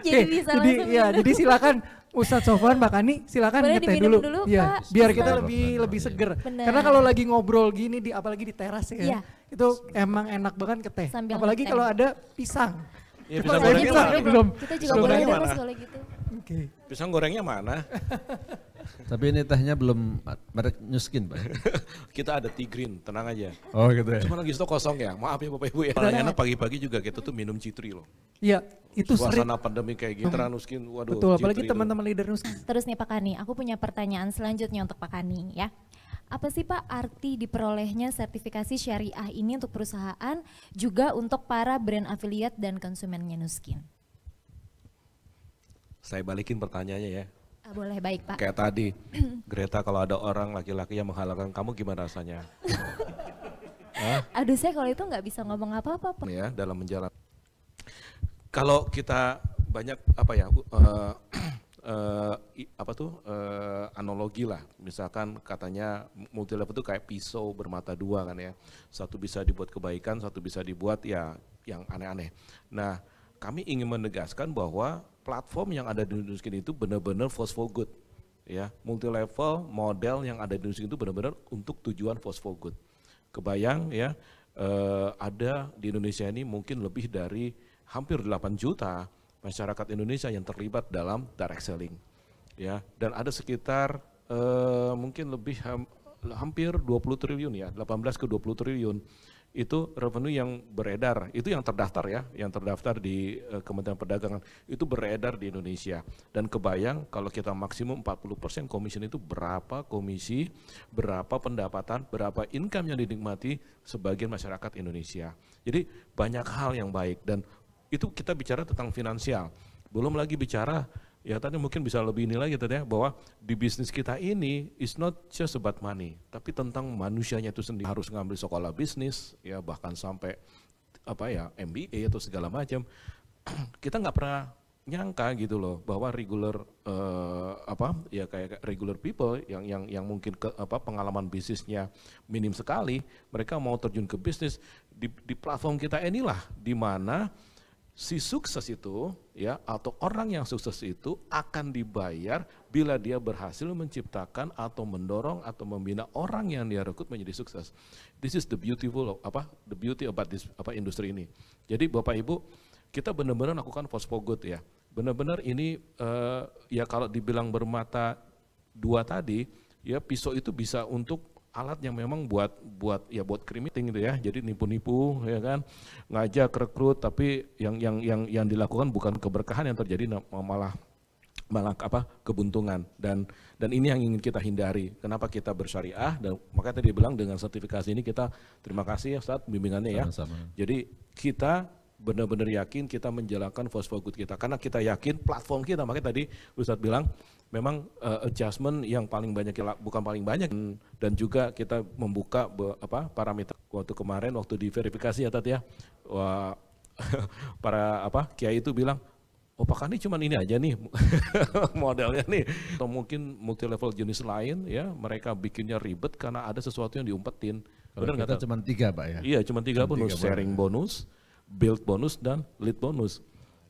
Jadi bisa langsung ya, jadi silakan Ustadz Sofwan, Mbak Kani, silakan Boleh ngeteh diminum dulu. dulu, Iya, Pak. biar kita Bismillah. lebih seger. Bener. Karena kalau lagi ngobrol gini, apalagi di teras ya, Iya. itu emang enak banget ke teh. Sambil Apalagi ngeteh. kalau ada pisang. Ya, Kalau pisang ada gorengnya pisang mana? belum. Kita juga Pisang boleh gorengnya dong mana? Mas kalau gitu. Oke. Pisang gorengnya mana? Tapi ini tehnya belum merek Nuskin, Pak. Kita ada tea green, tenang aja. Oh gitu ya. Cuma lagi stok kosong ya, maaf ya Bapak Ibu ya. Paling enak pagi-pagi juga kita tuh minum citri loh. Iya, itu sering. Suasana pandemi kayak gitu, Nuskin, waduh. Betul, apalagi Citri tuh. teman-teman leader Nuskin. Terus nih Pak Kani, aku punya pertanyaan selanjutnya untuk Pak Kani ya. Apa sih Pak arti diperolehnya sertifikasi syariah ini untuk perusahaan juga untuk para brand affiliate dan konsumennya Nuskin? Saya balikin pertanyaannya ya. Boleh, baik Pak. Kayak tadi, Greta kalau ada orang laki-laki yang menghalalkan kamu gimana rasanya? Aduh saya kalau itu nggak bisa ngomong apa-apa Pak. Ya, dalam menjalan. Kalau kita banyak apa ya, analogi lah, misalkan katanya multi level itu kayak pisau bermata dua kan ya, satu bisa dibuat kebaikan, satu bisa dibuat ya yang aneh-aneh. Nah, kami ingin menegaskan bahwa platform yang ada di Nuskin itu benar-benar force for good, ya, multi level model yang ada di Nuskin itu benar-benar untuk tujuan force for good. Kebayang ya, ada di Indonesia ini mungkin lebih dari hampir 8 juta masyarakat Indonesia yang terlibat dalam direct selling, ya, dan ada sekitar mungkin lebih hampir 20 triliun ya, 18 ke 20 triliun itu revenue yang beredar, itu yang terdaftar ya, yang terdaftar di Kementerian Perdagangan, itu beredar di Indonesia. Dan kebayang kalau kita maksimum 40% commission itu berapa komisi, berapa pendapatan, berapa income yang dinikmati sebagian masyarakat Indonesia. Jadi banyak hal yang baik, dan itu kita bicara tentang finansial, belum lagi bicara ya tadi mungkin bisa lebih ini lagi tadi ya, bahwa di bisnis kita ini is not just about money, tapi tentang manusianya itu sendiri. Harus ngambil sekolah bisnis ya, bahkan sampai apa ya MBA atau segala macam. Kita nggak pernah nyangka gitu loh bahwa regular ya kayak regular people yang mungkin pengalaman bisnisnya minim sekali, mereka mau terjun ke bisnis di platform kita inilah, di mana si sukses itu ya, atau orang yang sukses itu akan dibayar bila dia berhasil menciptakan atau mendorong atau membina orang yang dia rekrut menjadi sukses. This is the beautiful the beauty about this industri ini. Jadi Bapak Ibu, kita benar-benar lakukan force for good ya. Benar-benar ini ya kalau dibilang bermata dua tadi ya, pisau itu bisa untuk alat yang memang buat criminal gitu ya, jadi nipu-nipu ya kan, ngajak rekrut, tapi yang dilakukan bukan keberkahan yang terjadi, malah kebuntungan, dan ini yang ingin kita hindari. Kenapa kita bersyariah, dan makanya tadi bilang dengan sertifikasi ini kita terima kasih ya Ustadz bimbingannya ya. Sama-sama. Jadi kita benar-benar yakin kita menjalankan force for good kita, karena kita yakin platform kita, makanya tadi Ustadz bilang memang adjustment yang paling banyak, bukan paling banyak, dan juga kita membuka parameter. Waktu kemarin waktu diverifikasi ya tadi ya, para kiai itu bilang, oh Pak Kani cuman ini aja nih modelnya nih, atau mungkin multi level jenis lain ya, mereka bikinnya ribet karena ada sesuatu yang diumpetin. Kalau kita cuma 3 Pak ya? Iya cuma 3 bonus, sharing bonus, build bonus, dan lead bonus.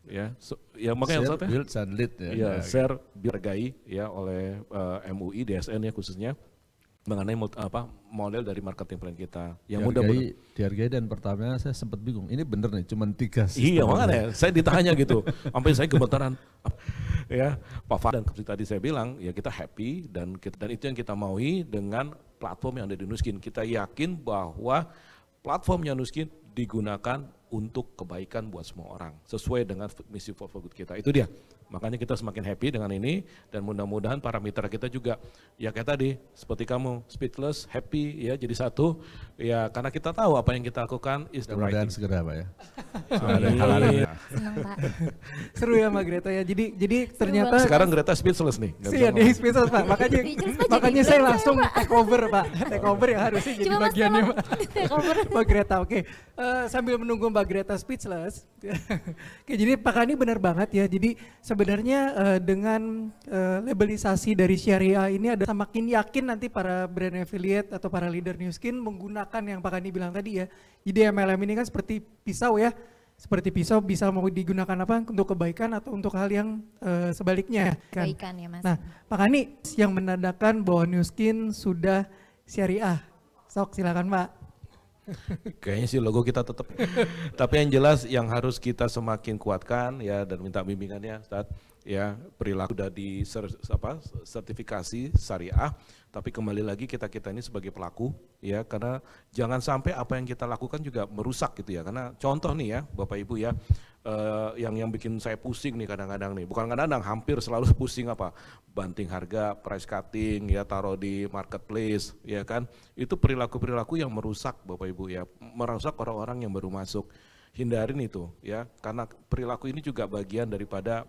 Ya, ya makanya share, build, dan lead ya. Ya, share dihargai ya oleh MUI DSN ya khususnya mengenai model dari marketing plan kita. Yang mudah-mudahan dihargai, dan pertamanya saya sempat bingung, ini bener nih cuma 3 sistem. Iya makanya saya ditanya gitu, sampai saya gemetaran. Ya, Pak Fahd, dan seperti tadi saya bilang, ya kita happy dan itu yang kita maui dengan platform yang ada di Nuskin. Kita yakin bahwa platformnya Nuskin digunakan untuk kebaikan buat semua orang, sesuai dengan misi for good kita. Itu dia. Makanya kita semakin happy dengan ini, dan mudah-mudahan para mitra kita juga ya kayak tadi seperti kamu, speechless, happy ya, jadi satu ya, karena kita tahu apa yang kita lakukan is the right thing. Segera Pak ya. Senang Pak. Seru ya Mbak Greta ya. Jadi ternyata sekarang Greta speechless nih. Iya dia speechless Pak. Makanya saya langsung take over Pak. Take over yang harusnya jadi bagiannya Pak. Mbak Greta, oke. Sambil menunggu Mbak Greta speechless. Oke, jadi Pak Kani benar banget ya. Jadi sebenarnya dengan labelisasi dari syariah ini ada semakin yakin nanti para brand affiliate atau para leader Nuskin menggunakan yang Pak Kani bilang tadi ya. Jadi MLM ini kan seperti pisau ya. seperti pisau bisa mau digunakan apa untuk kebaikan atau untuk hal yang sebaliknya kan. Kebaikan ya Mas. Nah, Pak Kani yang menandakan bahwa Nu Skin sudah syariah. Sok silakan Pak. Kayaknya sih logo kita tetap. Tapi yang jelas yang harus kita semakin kuatkan ya dan minta bimbingannya Ustaz, ya perilaku sudah di sertifikasi syariah, tapi kembali lagi kita ini sebagai pelaku ya, karena jangan sampai apa yang kita lakukan juga merusak gitu ya. Karena contoh nih ya Bapak Ibu ya, yang bikin saya pusing nih kadang-kadang nih, bukan kadang-kadang, hampir selalu pusing apa, banting harga, price cutting ya, taruh di marketplace ya kan, itu perilaku-perilaku yang merusak Bapak Ibu ya, merusak orang-orang yang baru masuk. Hindarin itu ya, karena perilaku ini juga bagian daripada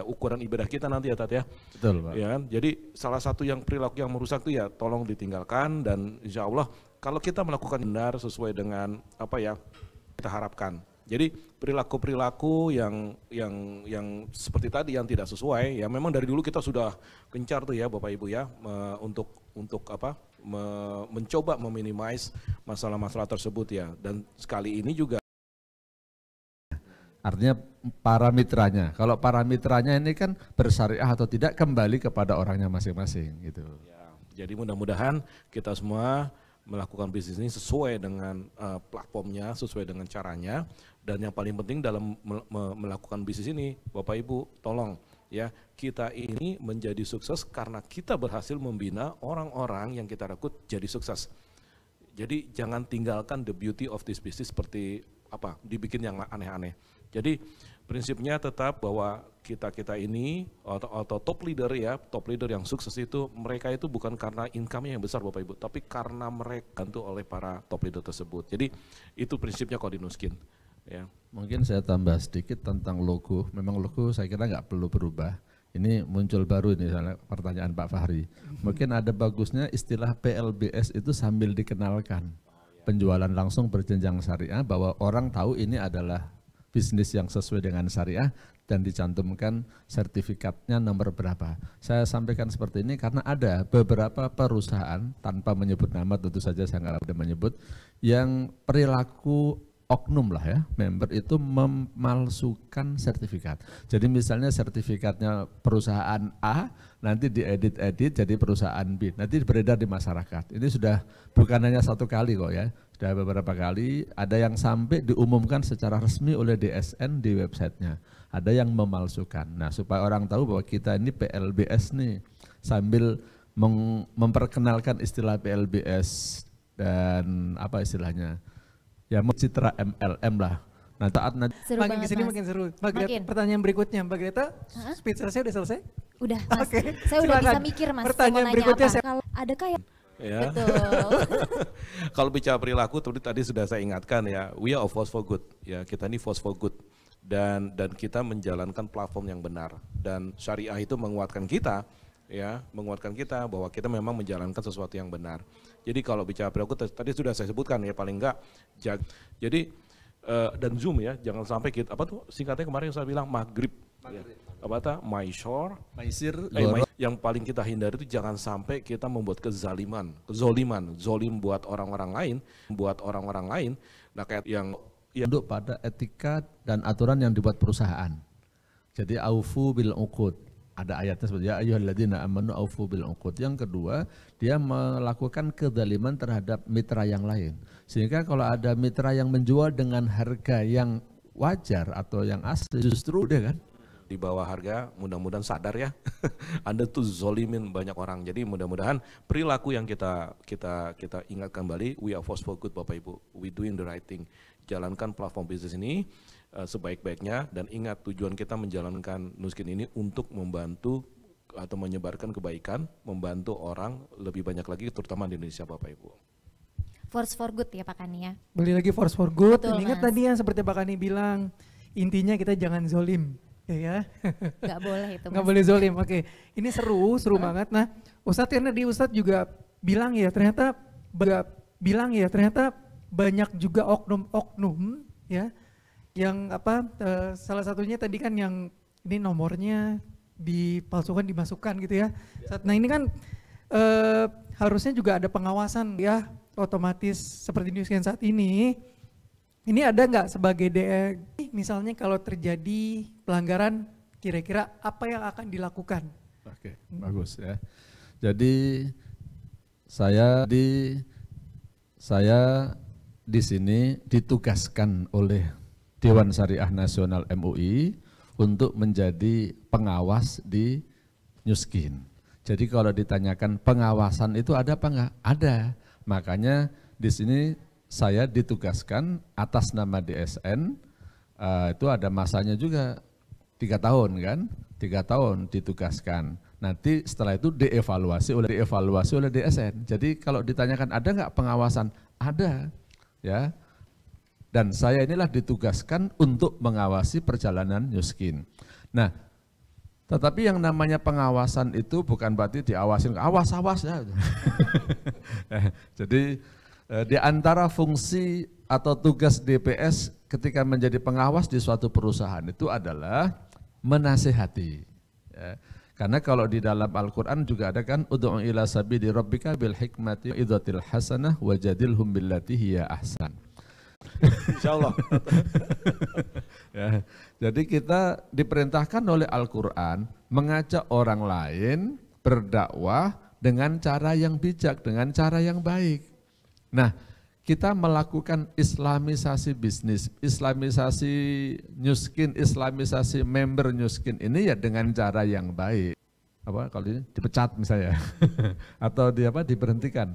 ukuran ibadah kita nanti ya Tat ya. Betul Pak. Ya, jadi salah satu yang perilaku yang merusak itu ya tolong ditinggalkan, dan insya Allah kalau kita melakukan benar sesuai dengan apa ya kita harapkan. Jadi perilaku-perilaku yang seperti tadi yang tidak sesuai ya, memang dari dulu kita sudah gencar tuh ya Bapak Ibu ya, untuk mencoba meminimais masalah-masalah tersebut ya, dan sekali ini juga artinya para mitranya. Kalau para mitranya ini kan bersyariah atau tidak kembali kepada orangnya masing-masing gitu. Ya, jadi mudah-mudahan kita semua melakukan bisnis ini sesuai dengan platformnya, sesuai dengan caranya, dan yang paling penting dalam melakukan bisnis ini, Bapak Ibu, tolong ya, kita ini menjadi sukses karena kita berhasil membina orang-orang yang kita rekrut jadi sukses. Jadi jangan tinggalkan the beauty of this business seperti dibikin yang aneh-aneh. Jadi prinsipnya tetap bahwa kita ini atau top leader ya, top leader yang sukses itu, mereka itu bukan karena income-nya yang besar Bapak Ibu, tapi karena mereka dibantu oleh para top leader tersebut. Jadi itu prinsipnya kalau di Nu Skin ya. Mungkin saya tambah sedikit tentang logo. Memang logo saya kira nggak perlu berubah. Ini muncul baru ini pertanyaan Pak Fahri. Mungkin ada bagusnya istilah PLBS itu sambil dikenalkan. Penjualan langsung berjenjang syariah, bahwa orang tahu ini adalah bisnis yang sesuai dengan syariah dan dicantumkan sertifikatnya nomor berapa. Saya sampaikan seperti ini karena ada beberapa perusahaan, tanpa menyebut nama tentu saja saya nggak ada menyebut, yang perilaku oknum lah ya, member itu memalsukan sertifikat. Jadi misalnya sertifikatnya perusahaan A, nanti diedit-edit jadi perusahaan B, nanti beredar di masyarakat. Ini sudah bukan hanya satu kali kok ya, sudah beberapa kali, ada yang sampai diumumkan secara resmi oleh DSN di websitenya. Ada yang memalsukan. Nah supaya orang tahu bahwa kita ini PLBS nih, sambil memperkenalkan istilah PLBS dan apa istilahnya, ya citra MLM lah. Nah saat Seru makin banget, kesini Mas. makin seru. Mbak Greta, pertanyaan berikutnya, Mbak Greta, speech selesai udah selesai? Udah Mas, Oke, saya udah silakan. bisa mikir Mas, Pertanyaan saya mau berikutnya nanya apa. Kalau adakah yang Ya. betul. Kalau bicara perilaku tadi sudah saya ingatkan ya, we are a force for good ya, kita ini force for good, dan kita menjalankan platform yang benar, dan syariah itu menguatkan kita ya, menguatkan kita bahwa kita memang menjalankan sesuatu yang benar. Jadi kalau bicara perilaku tadi sudah saya sebutkan ya, paling enggak jadi dan Zoom ya, jangan sampai kita singkatnya kemarin saya bilang maghrib. Ya. Maisir, yang paling kita hindari itu jangan sampai kita membuat kezoliman, zolim buat orang-orang lain, nah kayak yang tunduk pada etika dan aturan yang dibuat perusahaan. Jadi aufu bil uqud. Ada ayatnya seperti ya ayyuhalladzina amanu aufu bil uqud. Yang kedua, dia melakukan kezaliman terhadap mitra yang lain. Sehingga kalau ada mitra yang menjual dengan harga yang wajar atau yang asli, justru dia kan di bawah harga, mudah-mudahan sadar ya, Anda tuh zolimin banyak orang. Jadi mudah-mudahan perilaku yang kita ingat kembali, we are force for good Bapak Ibu, we doing the right thing. Jalankan platform bisnis ini sebaik-baiknya, dan ingat tujuan kita menjalankan Nu Skin ini untuk membantu atau menyebarkan kebaikan, membantu orang lebih banyak lagi, terutama di Indonesia Bapak Ibu. Force for good ya Pak Kani ya. Beli lagi force for good. Betul, Ingat Mas. tadi yang seperti Pak Kani bilang, intinya kita jangan zolim. Ya, Nggak boleh itu nggak Mas. boleh zolim. Oke, ini seru banget. Nah, Ustadz karena Ustadz juga bilang ya ternyata banyak juga oknum ya, yang salah satunya tadi kan yang ini nomornya dipalsukan dimasukkan gitu ya. Nah ini kan harusnya juga ada pengawasan ya, otomatis seperti Nu Skin saat ini Ini ada nggak sebagai DE, misalnya kalau terjadi pelanggaran, kira-kira apa yang akan dilakukan? Oke, bagus ya. Jadi saya di sini ditugaskan oleh Dewan Syariah Nasional MUI untuk menjadi pengawas di Nuskin. Jadi kalau ditanyakan pengawasan itu ada apa enggak? Ada. Makanya di sini saya ditugaskan atas nama DSN, itu ada masanya juga 3 tahun kan, 3 tahun ditugaskan. Nanti setelah itu dievaluasi oleh DSN. Jadi kalau ditanyakan ada nggak pengawasan? Ada, ya. Dan saya inilah ditugaskan untuk mengawasi perjalanan Nuskin. Nah, tetapi yang namanya pengawasan itu bukan berarti diawasin, awas-awas ya. Jadi di antara fungsi atau tugas DPS ketika menjadi pengawas di suatu perusahaan itu adalah menasihati. Ya. Karena kalau di dalam Al-Quran juga ada kan, ud'u ila sabili rabbika bil hikmati idzatil hasanah wajadilhum billati hiya ahsan. Insyaallah. Ya, jadi kita diperintahkan oleh Al-Quran mengajak orang lain berdakwah dengan cara yang bijak, dengan cara yang baik. Nah, kita melakukan islamisasi bisnis, islamisasi Nuskin, islamisasi member Nuskin ini ya dengan cara yang baik. Apa kalau ini dipecat misalnya atau diberhentikan.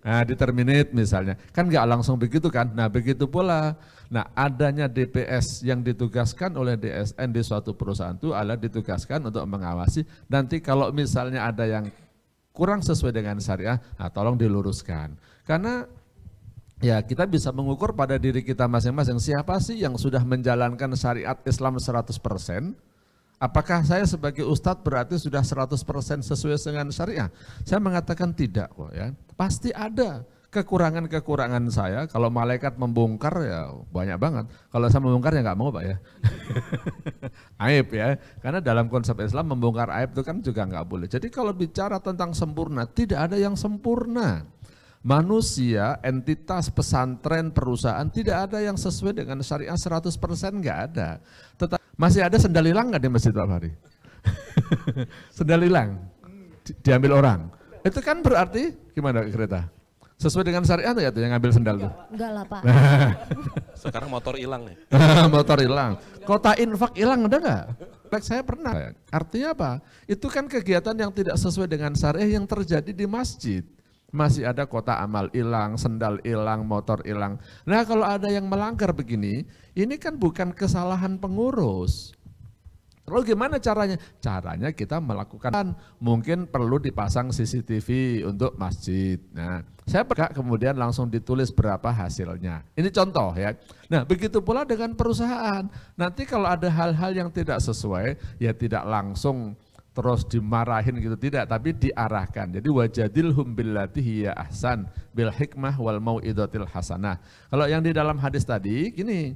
Nah, di-terminate misalnya, kan nggak langsung begitu kan, nah begitu pula, nah adanya DPS yang ditugaskan oleh DSN di suatu perusahaan itu adalah ditugaskan untuk mengawasi, nanti kalau misalnya ada yang kurang sesuai dengan syariah, nah tolong diluruskan, karena ya kita bisa mengukur pada diri kita masing-masing, siapa sih yang sudah menjalankan syariat Islam 100%, apakah saya sebagai ustadz berarti sudah 100% sesuai dengan syariah? Saya mengatakan tidak kok ya. Pasti ada kekurangan-kekurangan saya. Kalau malaikat membongkar ya banyak banget. Kalau saya membongkar ya nggak mau Pak ya. Aib ya. Karena dalam konsep Islam membongkar aib itu kan juga nggak boleh. Jadi kalau bicara tentang sempurna, tidak ada yang sempurna. Manusia, entitas, pesantren, perusahaan tidak ada yang sesuai dengan syariah 100%, nggak ada. Tetapi masih ada sendal hilang nggak di masjid Pak Fahri? Sendal hilang, diambil orang. Itu kan berarti gimana kereta? Sesuai dengan syariah tuh ya tuh yang ngambil sendal tuh? Enggak lah Pak. Sekarang motor hilang nih. Motor hilang. Kota infak hilang ada nggak? Saya pernah. Artinya apa? Itu kan kegiatan yang tidak sesuai dengan syariah yang terjadi di masjid. Masih ada kota amal hilang, sendal hilang, motor hilang. Nah kalau ada yang melanggar begini, ini kan bukan kesalahan pengurus. Lalu gimana caranya? Caranya kita melakukan, mungkin perlu dipasang CCTV untuk masjid. Nah, saya kemudian langsung ditulis berapa hasilnya. Ini contoh ya. Nah, begitu pula dengan perusahaan. Nanti kalau ada hal-hal yang tidak sesuai, ya tidak langsung terus dimarahin gitu, tidak, tapi diarahkan. Jadi wajadilhum billati hiya ahsan bil hikmah wal mau'izatil hasanah. Kalau yang di dalam hadis tadi gini,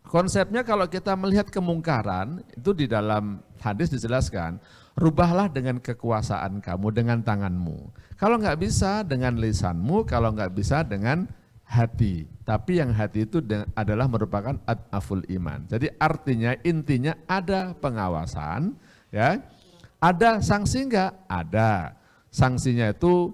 konsepnya kalau kita melihat kemungkaran, itu di dalam hadis dijelaskan, rubahlah dengan kekuasaan kamu, dengan tanganmu. Kalau nggak bisa dengan lisanmu, kalau nggak bisa dengan hati. Tapi yang hati itu adalah merupakan ad'aful iman. Jadi artinya, intinya ada pengawasan, ya. Ada sanksi nggak? Ada. Sanksinya itu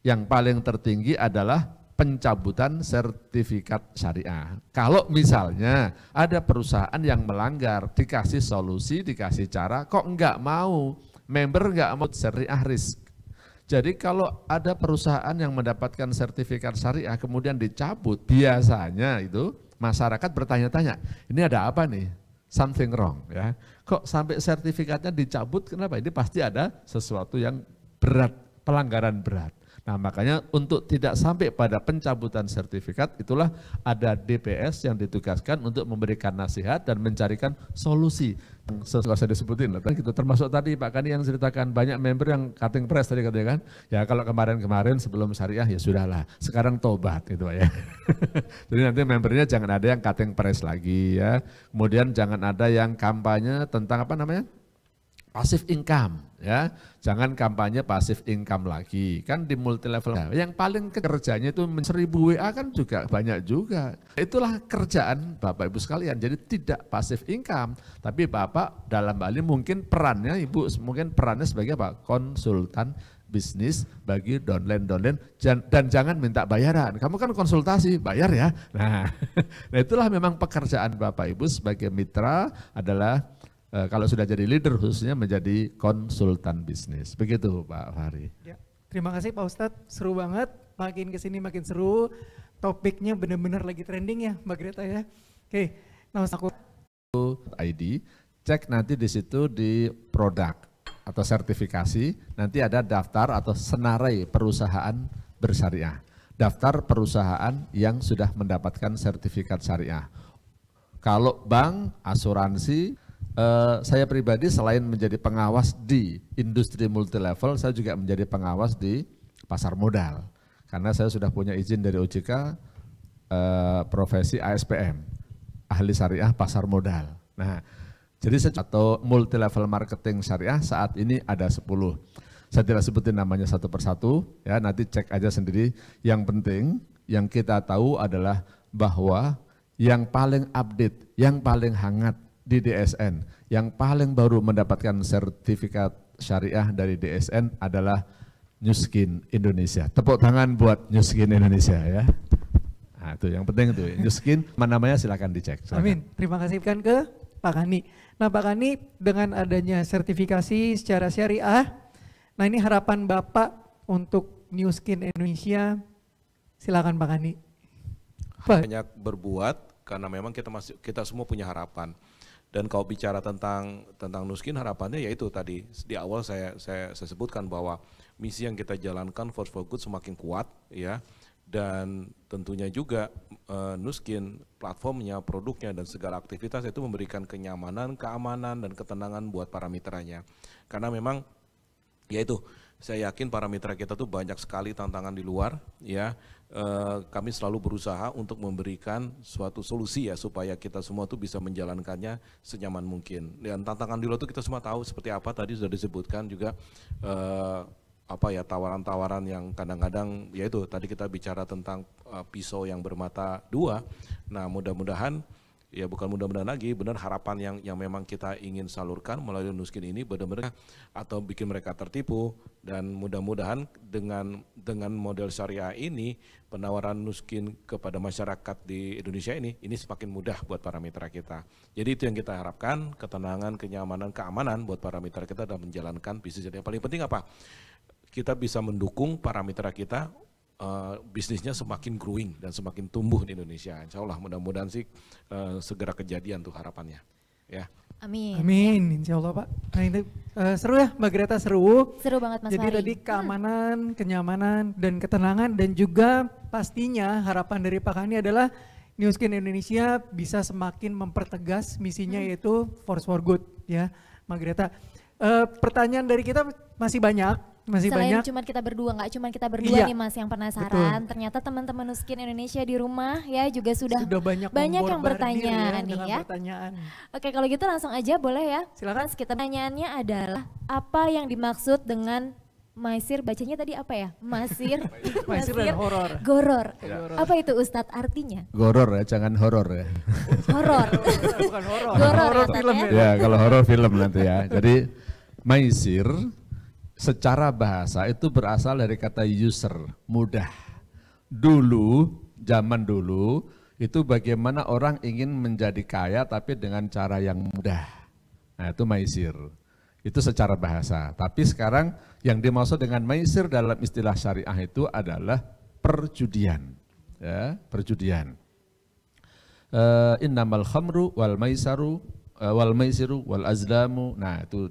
yang paling tertinggi adalah pencabutan sertifikat syariah. Kalau misalnya ada perusahaan yang melanggar, dikasih solusi, dikasih cara, kok enggak mau, member enggak mau syariah risk. Jadi kalau ada perusahaan yang mendapatkan sertifikat syariah kemudian dicabut, biasanya itu masyarakat bertanya-tanya, ini ada apa nih? Something wrong ya. Kok sampai sertifikatnya dicabut, kenapa? Ini pasti ada sesuatu yang berat, pelanggaran berat. Nah makanya untuk tidak sampai pada pencabutan sertifikat itulah ada DPS yang ditugaskan untuk memberikan nasihat dan mencarikan solusi. Nggak usah disebutin lah, gitu. Termasuk tadi Pak Kani yang ceritakan banyak member yang cutting press tadi katanya kan. Ya kalau kemarin-kemarin sebelum syariah ya sudahlah, sekarang tobat gitu ya. Jadi nanti membernya jangan ada yang cutting press lagi ya. Kemudian jangan ada yang kampanye tentang apa namanya? Passive income ya, jangan kampanye passive income lagi, kan di multi level. Yang paling kerjanya itu 1000 WA kan juga banyak juga. Itulah kerjaan Bapak Ibu sekalian, jadi tidak passive income, tapi Bapak dalam hal ini mungkin perannya, Ibu mungkin perannya sebagai apa? Konsultan bisnis bagi downline dan jangan minta bayaran. Kamu kan konsultasi, bayar ya. Nah itulah memang pekerjaan Bapak Ibu sebagai mitra adalah kalau sudah jadi leader khususnya menjadi konsultan bisnis. Begitu Pak Fahri. Ya, terima kasih Pak Ustadz, seru banget. Makin kesini makin seru. Topiknya benar-benar lagi trending ya Mbak Greta ya. Oke, nah aku ID, cek nanti di situ di produk atau sertifikasi, nanti ada daftar atau senarai perusahaan bersyariah. Daftar perusahaan yang sudah mendapatkan sertifikat syariah. Kalau bank, asuransi, saya pribadi selain menjadi pengawas di industri multilevel, saya juga menjadi pengawas di pasar modal. Karena saya sudah punya izin dari OJK, profesi ASPM, ahli syariah pasar modal. Nah, jadi atau multilevel marketing syariah saat ini ada 10. Saya tidak sebutin namanya satu persatu, ya nanti cek aja sendiri. Yang penting yang kita tahu adalah bahwa yang paling update, yang paling hangat di DSN, yang paling baru mendapatkan sertifikat syariah dari DSN adalah Nu Skin Indonesia. Tepuk tangan buat Nu Skin Indonesia ya. Nah itu yang penting itu, Nu Skin, namanya silakan dicek. Silakan. Amin, terima kasih kan ke Pak Kani. Nah Pak Kani, dengan adanya sertifikasi secara syariah, nah ini harapan Bapak untuk Nu Skin Indonesia, silakan Pak Kani. Banyak berbuat karena memang kita semua punya harapan. Dan kalau bicara tentang Nu Skin, harapannya yaitu tadi di awal saya sebutkan bahwa misi yang kita jalankan Force for Good semakin kuat ya, dan tentunya juga Nu Skin platformnya, produknya dan segala aktivitas itu memberikan kenyamanan, keamanan dan ketenangan buat para mitranya. Karena memang yaitu saya yakin para mitra kita tuh banyak sekali tantangan di luar ya. Kami selalu berusaha untuk memberikan suatu solusi ya supaya kita semua tuh bisa menjalankannya senyaman mungkin. Dan tantangan di luar itu kita semua tahu seperti apa, tadi sudah disebutkan juga tawaran-tawaran yang kadang-kadang yaitu tadi kita bicara tentang pisau yang bermata dua. Nah, mudah-mudahan ya bukan mudah-mudahan lagi, benar harapan yang memang kita ingin salurkan melalui Nu Skin ini benar-benar atau bikin mereka tertipu, dan mudah-mudahan dengan model syariah ini penawaran Nu Skin kepada masyarakat di Indonesia ini semakin mudah buat para mitra kita. Jadi itu yang kita harapkan, ketenangan, kenyamanan, keamanan buat para mitra kita dalam menjalankan bisnis. Yang paling penting apa? Kita bisa mendukung para mitra kita bisnisnya semakin growing dan semakin tumbuh di Indonesia. Insya Allah mudah-mudahan sih segera kejadian tuh harapannya. Ya. Amin. Amin, insya Allah Pak. Nah ini seru ya Mbak Greta, seru. Seru banget Mas Jadi Fahri. tadi keamanan, kenyamanan, dan ketenangan, dan juga pastinya harapan dari Pak Kani adalah Nu Skin Indonesia bisa semakin mempertegas misinya yaitu Force for Good ya Mbak Greta. Pertanyaan dari kita masih banyak. Selain cuma kita berdua, nggak cuma kita berdua Iya, nih Mas yang penasaran. betul. Ternyata teman-teman Nu Skin Indonesia di rumah ya juga sudah banyak yang membombardir bertanya nih dengan ya. pertanyaan. Oke, kalau gitu langsung aja boleh ya. Silakan. Mas, kita pertanyaannya adalah apa yang dimaksud dengan Maisir, bacanya tadi apa ya? Masir. Maisir dan horor. Goror. Ya. Apa itu Ustadz artinya? Goror ya, jangan horor ya. Horor. Bukan horor. Goror Horor ya, film Tat, ya. Ya kalau horor film nanti ya. Jadi maisir secara bahasa itu berasal dari kata yusr, mudah. Dulu, zaman dulu, itu bagaimana orang ingin menjadi kaya tapi dengan cara yang mudah. Nah itu maisir, itu secara bahasa. Tapi sekarang yang dimaksud dengan maisir dalam istilah syariah itu adalah perjudian. Ya, perjudian. Innamal khamru wal maisiru wal azlamu. Nah itu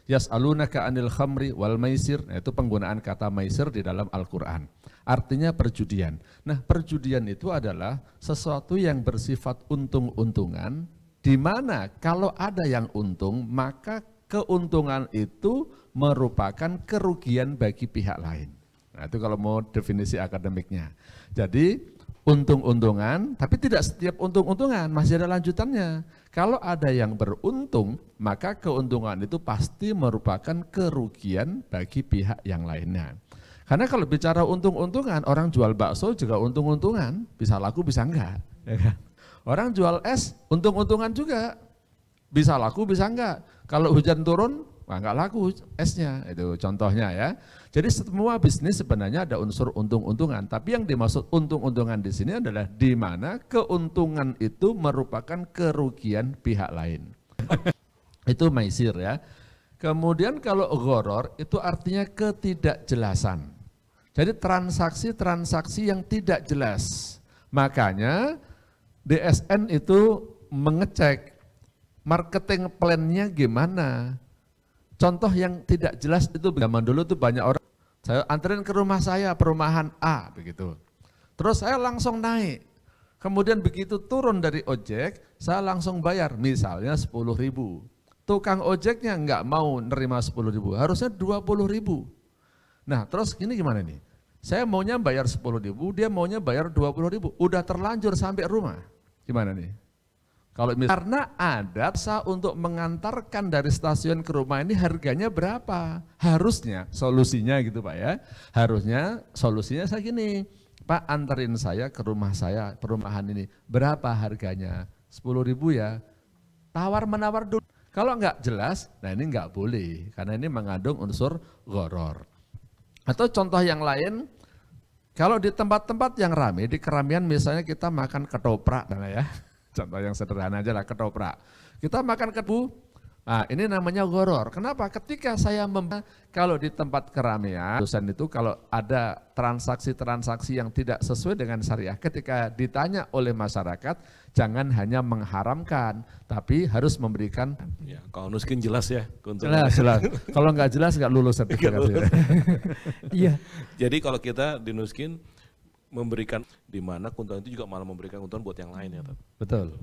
yas'alunaka anil khamri wal maisir, nah, itu penggunaan kata maisir di dalam Al-Quran. Artinya perjudian. Nah perjudian itu adalah sesuatu yang bersifat untung-untungan, di mana kalau ada yang untung, maka keuntungan itu merupakan kerugian bagi pihak lain. Nah itu kalau mau definisi akademiknya. Jadi untung-untungan, tapi tidak setiap untung-untungan, masih ada lanjutannya. Kalau ada yang beruntung, maka keuntungan itu pasti merupakan kerugian bagi pihak yang lainnya. Karena kalau bicara untung-untungan, orang jual bakso juga untung-untungan, bisa laku bisa enggak. Ya kan? Orang jual es untung-untungan juga, bisa laku bisa enggak. Kalau hujan turun, enggak laku esnya, itu contohnya ya. Jadi semua bisnis sebenarnya ada unsur untung-untungan, tapi yang dimaksud untung-untungan di sini adalah di mana keuntungan itu merupakan kerugian pihak lain. Itu maisir ya. Kemudian kalau gharar itu artinya ketidakjelasan. Jadi transaksi-transaksi yang tidak jelas. Makanya DSN itu mengecek marketing plan-nya gimana. Contoh yang tidak jelas itu zaman dulu tuh banyak orang, saya anterin ke rumah saya, perumahan A begitu. Terus saya langsung naik, kemudian begitu turun dari ojek, saya langsung bayar, misalnya 10.000. Tukang ojeknya enggak mau nerima 10.000, harusnya 20.000. Nah terus ini gimana nih? Saya maunya bayar 10.000, dia maunya bayar 20.000, udah terlanjur sampai rumah, gimana nih? Kalau karena ada jasa untuk mengantarkan dari stasiun ke rumah ini harganya berapa? Harusnya solusinya gitu Pak ya. Harusnya solusinya saya gini, Pak anterin saya ke rumah saya, perumahan ini. Berapa harganya? 10.000 ya. Tawar-menawar dulu. Kalau enggak jelas, nah ini enggak boleh. Karena ini mengandung unsur gharar. Atau contoh yang lain, kalau di tempat-tempat yang ramai, di keramaian misalnya kita makan ketoprak ya. Contoh yang sederhana aja lah, ketoprak. Kita makan kebu, nah ini namanya gharar. Kenapa? Ketika saya kalau di tempat keramaian, dosen itu kalau ada transaksi-transaksi yang tidak sesuai dengan syariah, ketika ditanya oleh masyarakat, jangan hanya mengharamkan, tapi harus memberikan. Ya, kalau Nuskin jelas ya. Jelas. Kalau nggak jelas nggak lulus sertifikatnya. Iya. Jadi kalau kita di Nuskin, memberikan di mana keuntungan itu juga malah memberikan keuntungan buat yang lain ya. Betul.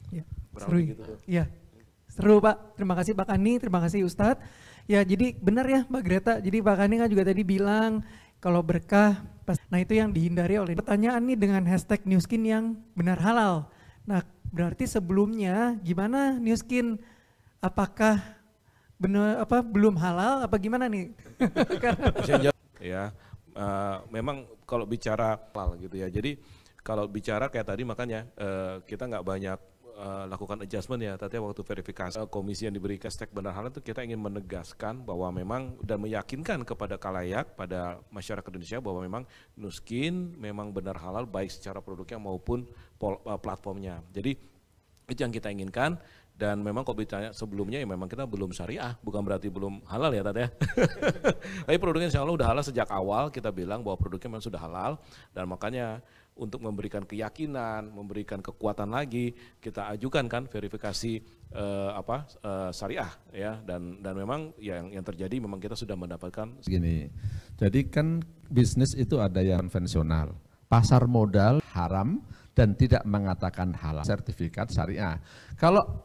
Ya, Kurang seru. gitu. Ya, seru Pak. Terima kasih Pak Kani, terima kasih Ustadz. Ya jadi benar ya Mbak Greta, jadi Pak Kani kan juga tadi bilang kalau berkah, nah itu yang dihindari oleh pertanyaan nih dengan hashtag Nuskin yang benar halal. Nah berarti sebelumnya gimana Nuskin, apakah benar belum halal apa gimana nih? Ya. Memang kalau bicara halal gitu ya, jadi kalau bicara kayak tadi makanya kita nggak banyak lakukan adjustment ya, tadi waktu verifikasi komisi yang diberi hashtag benar halal itu kita ingin menegaskan bahwa memang dan meyakinkan kepada khalayak, pada masyarakat Indonesia bahwa memang Nuskin memang benar halal baik secara produknya maupun platformnya. Jadi itu yang kita inginkan. Dan memang kalau ditanya sebelumnya ya memang kita belum syariah, bukan berarti belum halal ya Tat ya. Tapi produknya insya Allah udah halal sejak awal, kita bilang bahwa produknya memang sudah halal. Dan makanya untuk memberikan keyakinan, memberikan kekuatan lagi, kita ajukan kan verifikasi syariah ya. Dan memang yang terjadi memang kita sudah mendapatkan. Gini, jadi kan bisnis itu ada yang konvensional, pasar modal haram dan tidak mengatakan halal, sertifikat syariah. Kalau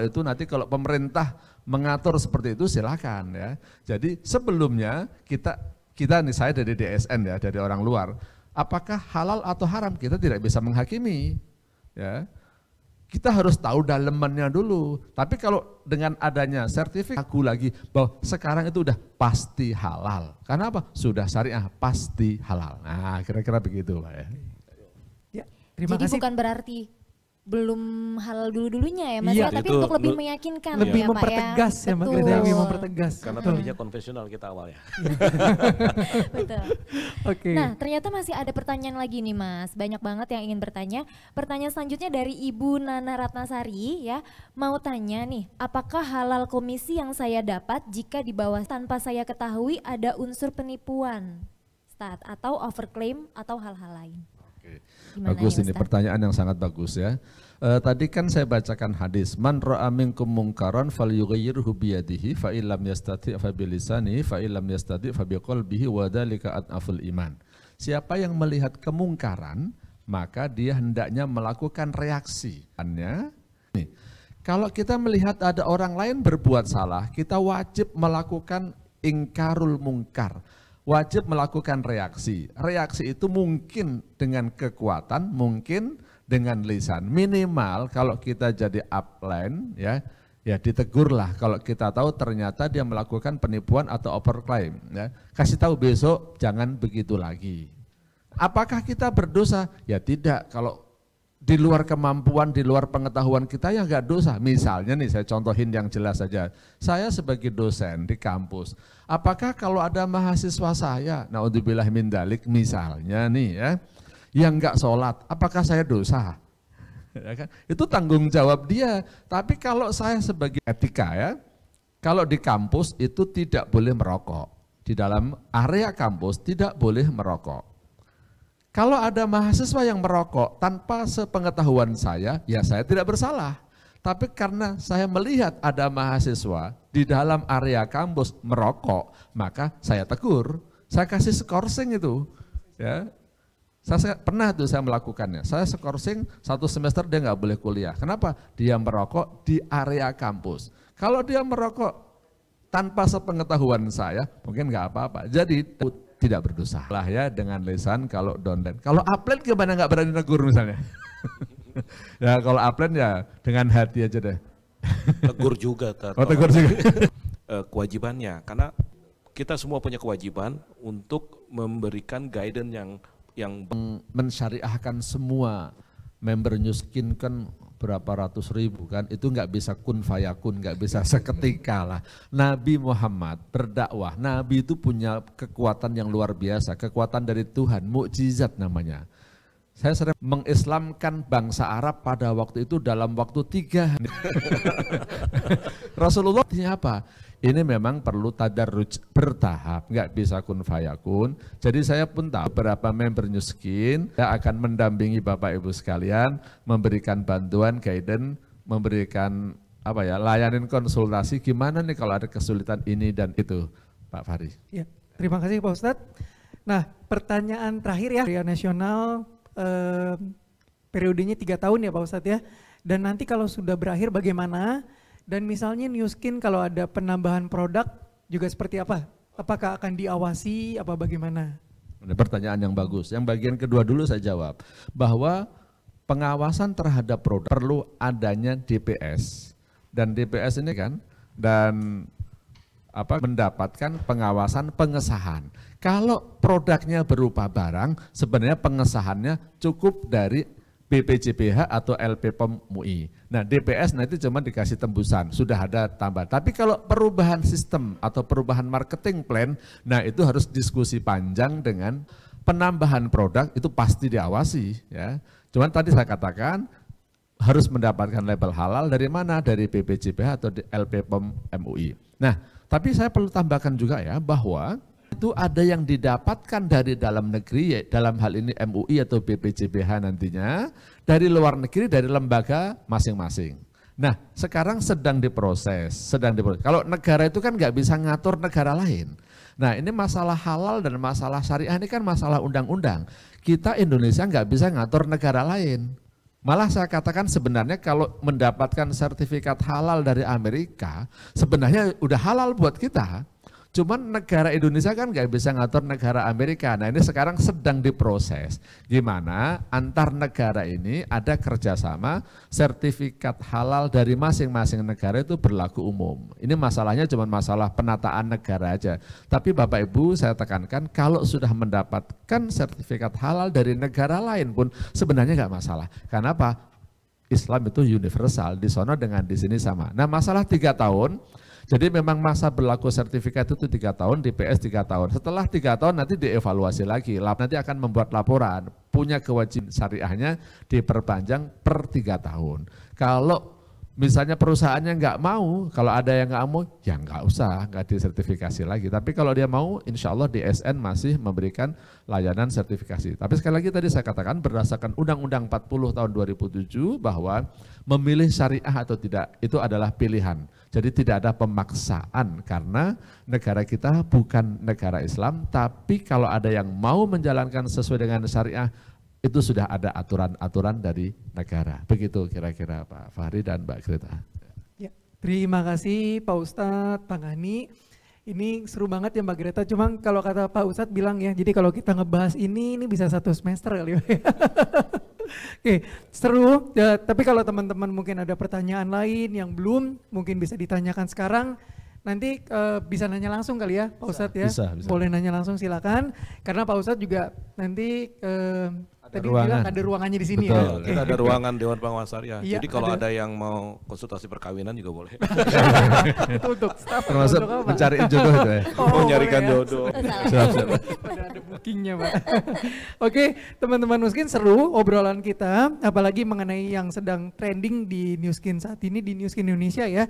itu nanti kalau pemerintah mengatur seperti itu silakan ya. Jadi sebelumnya kita nih, saya dari DSN ya, dari orang luar, apakah halal atau haram kita tidak bisa menghakimi ya. Kita harus tahu dalemannya dulu. Tapi kalau dengan adanya sertifikat aku lagi bahwa sekarang itu udah pasti halal. Karena apa? Sudah syariah pasti halal. Nah, kira-kira begitu Pak ya. Ya, terima Jadi kasih. bukan berarti belum halal dulu-dulunya ya Mas Iya, ya, tapi itu untuk lebih meyakinkan lebih ya Pak mempertegas ya Mbak Greta, lebih mempertegas. Karena Betul. tadinya konvensional kita awalnya. Betul. Oke. Nah ternyata masih ada pertanyaan lagi nih Mas, banyak banget yang ingin bertanya. Pertanyaan selanjutnya dari Ibu Nana Ratnasari ya, mau tanya nih, apakah halal komisi yang saya dapat jika di bawah tanpa saya ketahui ada unsur penipuan, Ustadz, atau overclaim atau hal-hal lain? Gimana Bagus ya, ini Ustaz? pertanyaan yang sangat bagus ya. Tadi kan saya bacakan hadis, man ra'a minkum mungkaran falyughayyirhu biyadihi fa illam yastati' fa bilisanihi fa illam yastati' fa biqalbihi wa dzalika ad'aful iman. Siapa yang melihat kemungkaran, maka dia hendaknya melakukan reaksi. Nih, kalau kita melihat ada orang lain berbuat salah, kita wajib melakukan ingkarul mungkar. Wajib melakukan reaksi. Reaksi itu mungkin dengan kekuatan, mungkin dengan lisan. Minimal kalau kita jadi upline ya ditegurlah kalau kita tahu ternyata dia melakukan penipuan atau overclaim. Ya. Kasih tahu besok jangan begitu lagi. Apakah kita berdosa? Ya tidak, kalau di luar kemampuan, di luar pengetahuan kita ya enggak dosa. Misalnya nih saya contohin yang jelas saja. Saya sebagai dosen di kampus, apakah kalau ada mahasiswa saya, naudzubillah min dzalik misalnya nih ya, yang enggak sholat, apakah saya dosa? Ya kan? Itu tanggung jawab dia. Tapi kalau saya sebagai etika ya, kalau di kampus itu tidak boleh merokok. Di dalam area kampus tidak boleh merokok. Kalau ada mahasiswa yang merokok tanpa sepengetahuan saya, ya saya tidak bersalah. Tapi karena saya melihat ada mahasiswa di dalam area kampus merokok, maka saya tegur, saya kasih skorsing itu. Ya. Saya pernah tuh saya melakukannya, saya skorsing 1 semester dia nggak boleh kuliah. Kenapa? Dia merokok di area kampus. Kalau dia merokok tanpa sepengetahuan saya, mungkin nggak apa-apa. Jadi tidak berdosa lah ya dengan lisan kalau downline. Kalau upline gimana nggak berani negur misalnya? Ya kalau upline ya dengan hati aja deh. Tegur juga. Oh tegur juga. Kewajibannya, karena kita semua punya kewajiban untuk memberikan guidance yang mensyariahkan semua member New Skin kan berapa ratus ribu kan, itu nggak bisa kun fayakun, nggak bisa seketika lah. Nabi Muhammad berdakwah, Nabi itu punya kekuatan yang luar biasa, kekuatan dari Tuhan, mukjizat namanya. Saya sering mengislamkan bangsa Arab pada waktu itu dalam waktu 3 hari. Rasulullah artinya apa? Ini memang perlu tadarruj bertahap, nggak bisa kun fayakun. Jadi saya pun tahu beberapa member New Skin yang akan mendampingi Bapak Ibu sekalian, memberikan bantuan, guidance, memberikan layanin konsultasi gimana nih kalau ada kesulitan ini dan itu, Pak Fahri. Ya, terima kasih Pak Ustadz. Nah, pertanyaan terakhir ya, Area Nasional periodenya 3 tahun ya Pak Ustadz ya. Dan nanti kalau sudah berakhir bagaimana? Dan misalnya New Skin kalau ada penambahan produk juga seperti apa? Apakah akan diawasi apa bagaimana? Ini pertanyaan yang bagus. Yang bagian kedua dulu saya jawab. Bahwa pengawasan terhadap produk perlu adanya DPS. Dan DPS ini kan mendapatkan pengawasan pengesahan. Kalau produknya berupa barang, sebenarnya pengesahannya cukup dari BPJPH atau LPPOM MUI. Nah DPS nanti cuma dikasih tembusan, sudah ada tambah. Tapi kalau perubahan sistem atau perubahan marketing plan, nah itu harus diskusi panjang dengan penambahan produk, itu pasti diawasi. Ya. Cuman tadi saya katakan harus mendapatkan label halal dari mana? Dari BPJPH atau LPPOM MUI. Nah tapi saya perlu tambahkan juga ya bahwa itu ada yang didapatkan dari dalam negeri, dalam hal ini MUI atau BPJPH nantinya, dari luar negeri, dari lembaga masing-masing. Nah sekarang sedang diproses. Kalau negara itu kan nggak bisa ngatur negara lain. Nah ini masalah halal dan masalah syariah ini kan masalah undang-undang. Kita Indonesia nggak bisa ngatur negara lain. Malah saya katakan sebenarnya kalau mendapatkan sertifikat halal dari Amerika, sebenarnya udah halal buat kita. Cuman negara Indonesia kan nggak bisa ngatur negara Amerika. Nah ini sekarang sedang diproses. Gimana antar negara ini ada kerjasama, sertifikat halal dari masing-masing negara itu berlaku umum. Ini masalahnya cuma masalah penataan negara aja. Tapi Bapak Ibu saya tekankan kalau sudah mendapatkan sertifikat halal dari negara lain pun sebenarnya nggak masalah. Karena apa? Islam itu universal, di sana dengan di sini sama. Nah masalah 3 tahun, jadi memang masa berlaku sertifikat itu 3 tahun, DPS 3 tahun. Setelah 3 tahun nanti dievaluasi lagi, nanti akan membuat laporan, punya kewajiban syariahnya diperpanjang per 3 tahun. Kalau misalnya perusahaannya nggak mau, kalau ada yang nggak mau, ya nggak usah, nggak disertifikasi lagi. Tapi kalau dia mau, insya Allah DSN masih memberikan layanan sertifikasi. Tapi sekali lagi tadi saya katakan berdasarkan Undang-Undang 40 tahun 2007 bahwa memilih syariah atau tidak itu adalah pilihan. Jadi tidak ada pemaksaan karena negara kita bukan negara Islam, tapi kalau ada yang mau menjalankan sesuai dengan syariah, itu sudah ada aturan-aturan dari negara. Begitu kira-kira Pak Fahri dan Mbak Greta. Ya, terima kasih Pak Ustadz, Pak Gani. Ini seru banget ya Mbak Greta, cuma kalau kata Pak Ustadz bilang ya, jadi kalau kita ngebahas ini bisa 1 semester kali ya. Oke, seru. Ya, tapi kalau teman-teman mungkin ada pertanyaan lain yang belum, mungkin bisa ditanyakan sekarang. Nanti bisa nanya langsung kali ya, Pak Ustadz ya. Bisa. Boleh nanya langsung silakan. Karena Pak Ustadz juga nanti tadi ruangan. bilang ada ruangannya di sini Betul. ya. Kita ada ruangan Dewan Pengawas Syariah. Iya, Jadi kalau ada. ada yang mau konsultasi perkawinan juga boleh. Itu untuk staff. atau Termasuk untuk apa? mencari jodoh itu ya. Mau nyarikan boleh ya. jodoh. Siap. Udah ada bookingnya Pak. Oke teman-teman Nuskin, seru obrolan kita, apalagi mengenai yang sedang trending di Nuskin saat ini, di Nuskin Indonesia ya.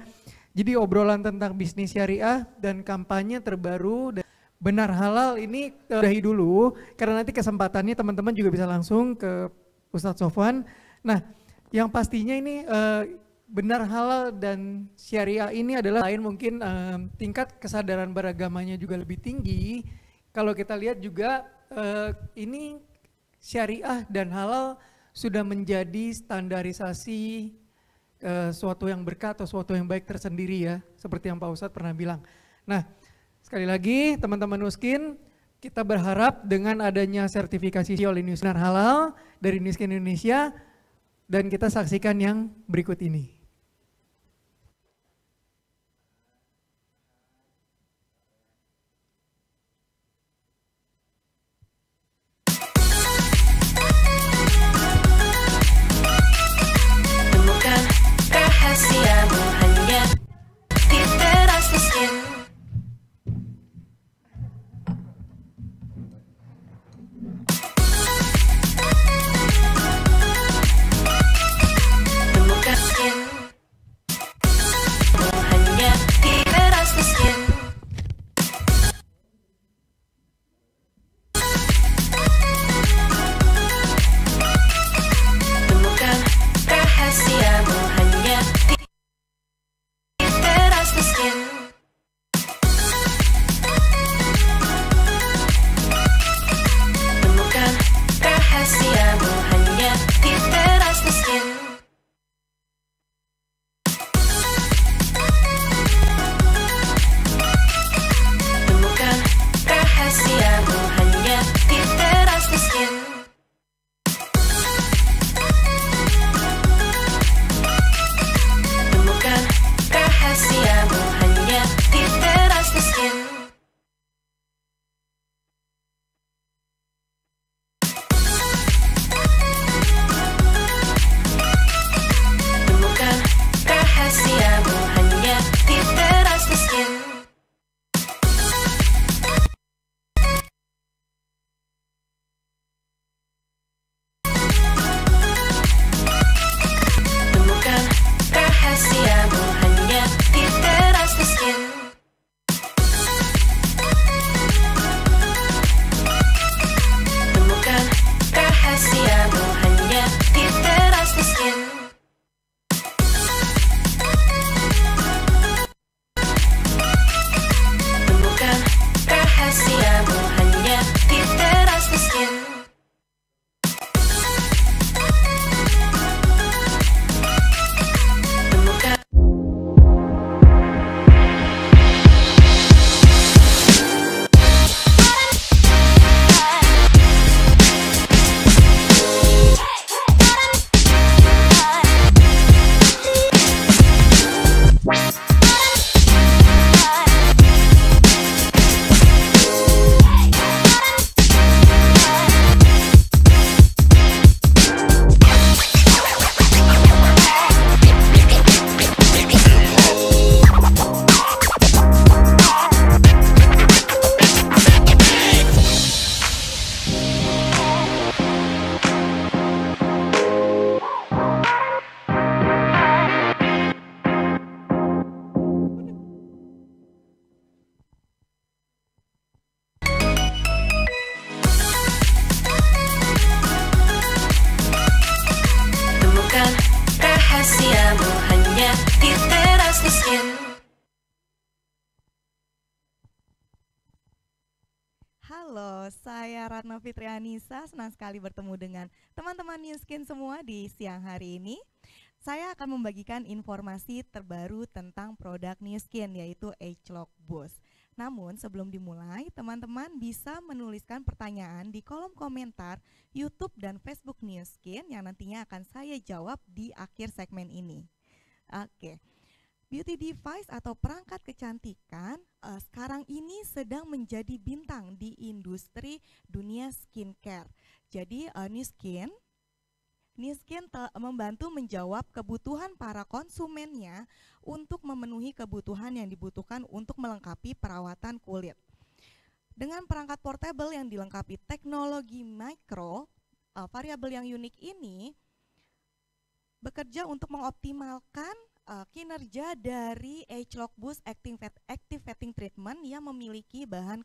Jadi obrolan tentang bisnis syariah dan kampanye terbaru dan benar halal ini udahi dulu, karena nanti kesempatannya teman-teman juga bisa langsung ke Ustadz Sofwan. Nah yang pastinya ini benar halal dan syariah ini adalah lain mungkin tingkat kesadaran beragamanya juga lebih tinggi. Kalau kita lihat juga ini syariah dan halal sudah menjadi standarisasi suatu yang berkah atau suatu yang baik tersendiri ya, seperti yang Pak Ustadz pernah bilang. Nah sekali lagi teman-teman Nuskin, kita berharap dengan adanya sertifikasi oleh Nuskin Halal dari Nuskin Indonesia, dan kita saksikan yang berikut ini. Temukan rahasiamu hanya di teras miskin. Temukan miskin hanya di teras miskin. Temukan rahasiamu hanya di teras miskin. Temukan rahasiamu hanya di teras miskin. Temukan rahasiamu hanya di teras miskin. Temukan rahasiamu hanya di teras miskin. Temukan rahasiamu hanya di teras miskin. Temukan rahasiamu hanya di teras miskin. Temukan rahasiamu hanya di teras miskin. Temukan rahasiamu hanya di teras miskin. Temukan temukan rahasiamu hanya di teras miskin. Halo, saya Ratna Fitrianisa, senang sekali bertemu dengan teman-teman Nuskin semua di siang hari ini. Saya akan membagikan informasi terbaru tentang produk Nuskin, yaitu ageLOC Boost. Namun sebelum dimulai, teman-teman bisa menuliskan pertanyaan di kolom komentar YouTube dan Facebook Nu Skin yang nantinya akan saya jawab di akhir segmen ini. Oke. Beauty device atau perangkat kecantikan sekarang ini sedang menjadi bintang di industri dunia skincare. Jadi Nu Skin membantu menjawab kebutuhan para konsumennya untuk memenuhi kebutuhan yang dibutuhkan untuk melengkapi perawatan kulit. Dengan perangkat portable yang dilengkapi teknologi micro, variabel yang unik ini bekerja untuk mengoptimalkan kinerja dari Agelock Boost Activating Treatment yang memiliki bahan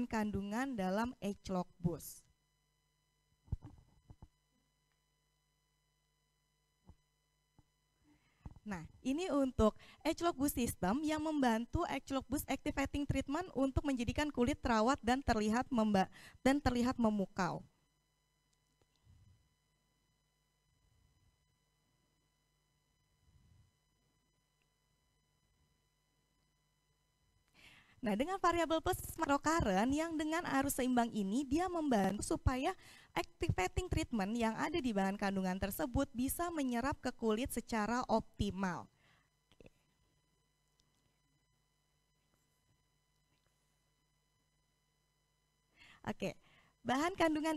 kandungan dalam Agelock Boost. Nah, ini untuk Agelock Boost System yang membantu Agelock Boost Activating Treatment untuk menjadikan kulit terawat dan terlihat memukau. Nah, dengan variabel plus microcurrent yang dengan arus seimbang ini, dia membantu supaya activating treatment yang ada di bahan kandungan tersebut bisa menyerap ke kulit secara optimal. Oke, bahan kandungan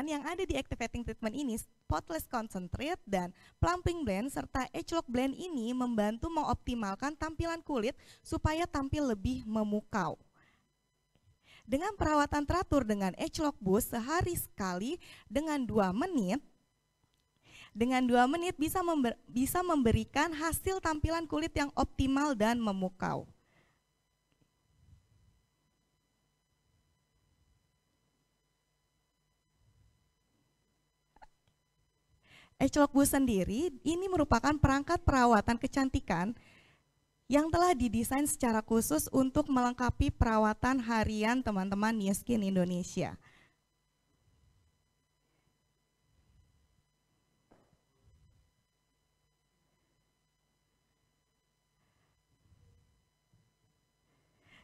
yang ada di activating treatment ini, spotless concentrate dan plumping blend serta Agelock blend ini membantu mengoptimalkan tampilan kulit supaya tampil lebih memukau. Dengan perawatan teratur dengan Agelock Boost sehari sekali dengan 2 menit, bisa memberikan hasil tampilan kulit yang optimal dan memukau. Agelock Boost sendiri ini merupakan perangkat perawatan kecantikan yang telah didesain secara khusus untuk melengkapi perawatan harian teman-teman Nu Skin Indonesia.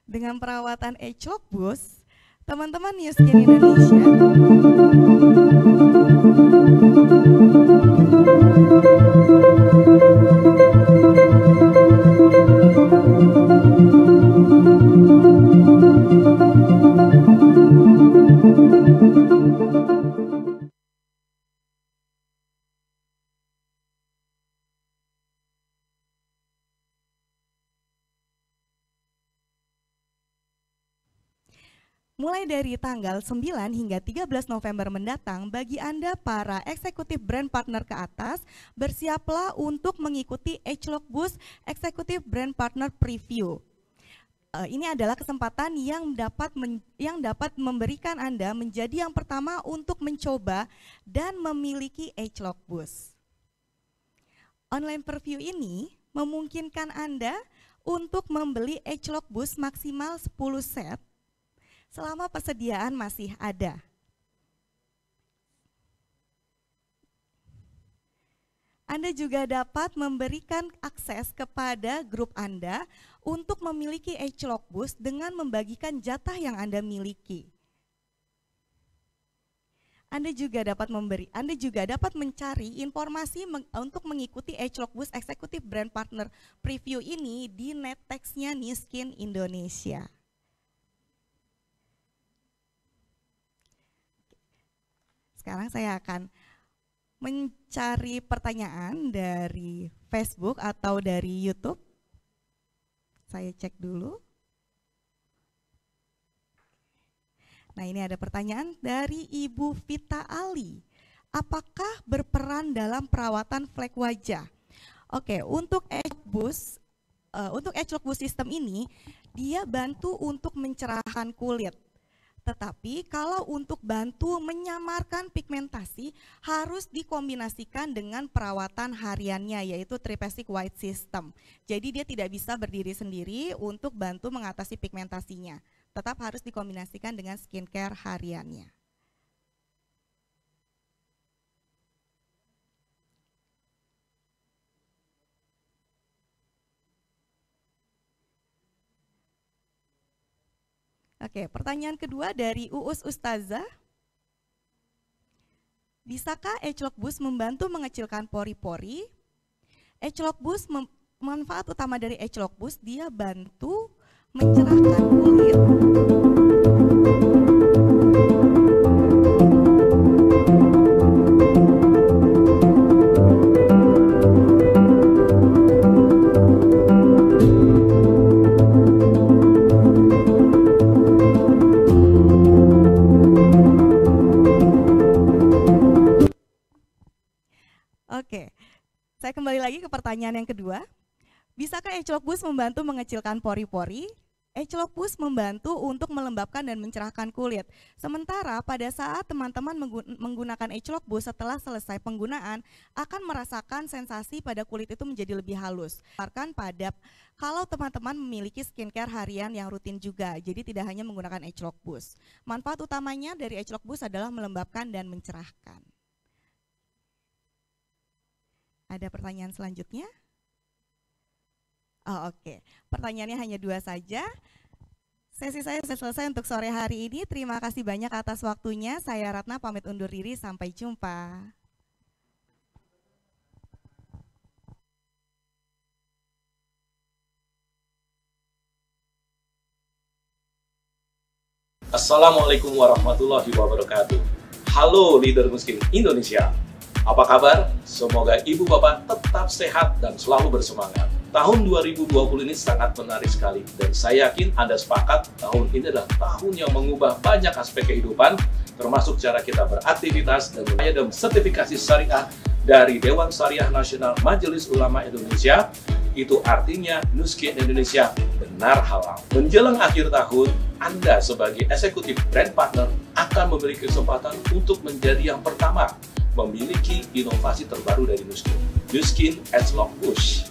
Dengan perawatan Agelock Boost, teman-teman Nu Skin Indonesia mulai dari tanggal 9 hingga 13 November mendatang, bagi Anda para eksekutif brand partner ke atas, bersiaplah untuk mengikuti Agelock Boost Eksekutif Brand Partner Preview. Ini adalah kesempatan yang dapat memberikan Anda menjadi yang pertama untuk mencoba dan memiliki Agelock Boost. Online preview ini memungkinkan Anda untuk membeli Agelock Boost maksimal 10 set selama persediaan masih ada. Anda juga dapat memberikan akses kepada grup Anda untuk memiliki Agelock Boost dengan membagikan jatah yang Anda miliki. Anda juga dapat mencari informasi untuk mengikuti Agelock Boost Eksekutif Brand Partner Preview ini di nettextnya Nu Skin Indonesia. Sekarang saya akan mencari pertanyaan dari Facebook atau dari YouTube. Saya cek dulu. Nah, ini ada pertanyaan dari Ibu Vita Ali. Apakah berperan dalam perawatan flek wajah? Oke, untuk Agelock Boost System ini, dia bantu untuk mencerahkan kulit. Tetapi kalau untuk bantu menyamarkan pigmentasi harus dikombinasikan dengan perawatan hariannya, yaitu Triphasic White System. Jadi dia tidak bisa berdiri sendiri untuk bantu mengatasi pigmentasinya, tetap harus dikombinasikan dengan skincare hariannya. Oke, pertanyaan kedua dari Uus Ustazah. Bisakah Agelock Boost membantu mengecilkan pori-pori? Agelock Boost, manfaat utama dari Agelock Boost, dia bantu mencerahkan kulit. Oke, saya kembali lagi ke pertanyaan yang kedua. Bisakah Agelock Boost membantu mengecilkan pori-pori? Agelock Boost membantu untuk melembabkan dan mencerahkan kulit. Sementara pada saat teman-teman menggunakan Agelock Boost setelah selesai penggunaan akan merasakan sensasi pada kulit itu menjadi lebih halus. Pada kalau teman-teman memiliki skincare harian yang rutin juga, jadi tidak hanya menggunakan Agelock Boost. Manfaat utamanya dari Agelock Boost adalah melembabkan dan mencerahkan. Ada pertanyaan selanjutnya? Oh, oke. Pertanyaannya hanya 2 saja. Sesi saya sudah selesai untuk sore hari ini. Terima kasih banyak atas waktunya. Saya Ratna pamit undur diri. Sampai jumpa. Assalamualaikum warahmatullahi wabarakatuh. Halo leader Nuskin Indonesia. Apa kabar? Semoga ibu bapak tetap sehat dan selalu bersemangat. Tahun 2020 ini sangat menarik sekali dan saya yakin Anda sepakat tahun ini adalah tahun yang mengubah banyak aspek kehidupan, termasuk cara kita beraktivitas dan menyadam sertifikasi syariah dari Dewan Syariah Nasional Majelis Ulama Indonesia. Itu artinya Nuskin Indonesia benar halal. Menjelang akhir tahun, Anda sebagai eksekutif brand partner akan memiliki kesempatan untuk menjadi yang pertama memiliki inovasi terbaru dari Nuskin, Nuskin Agelock Boost.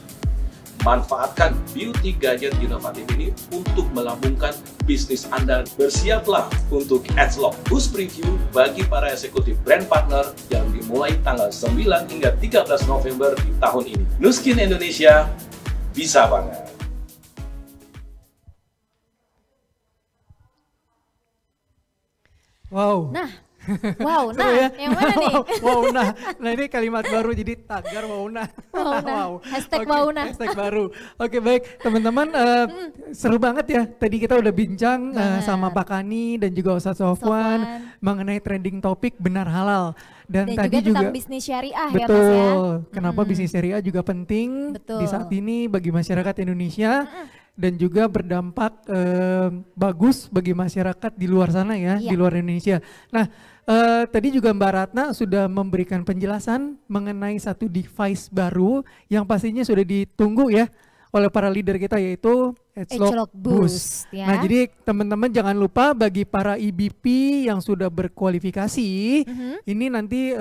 Manfaatkan beauty gadget inovatif ini untuk melambungkan bisnis Anda. Bersiaplah untuk Agelock Boost Preview bagi para eksekutif brand partner yang dimulai tanggal 9 hingga 13 November di tahun ini. Nuskin Indonesia bisa banget. Wow. Wow, nah, ya? yang mana nih? Wow, nah ini kalimat baru jadi tagar wow, nah. Wow. Hashtag wow, nah. Hashtag baru. Oke, baik teman-teman, seru banget ya. Tadi kita udah bincang sama Pak Kani dan juga Ustadz Sofwan mengenai trending topik benar halal. Dan tadi juga tentang bisnis syariah betul, ya Mas ya. Kenapa bisnis syariah juga penting di saat ini bagi masyarakat Indonesia. Dan juga berdampak bagus bagi masyarakat di luar sana ya, di luar Indonesia. Nah, tadi juga Mbak Ratna sudah memberikan penjelasan mengenai satu device baru yang pastinya sudah ditunggu ya oleh para leader kita, yaitu Agelock Boost. Ya. Nah, jadi teman-teman jangan lupa bagi para IBP yang sudah berkualifikasi, ini nanti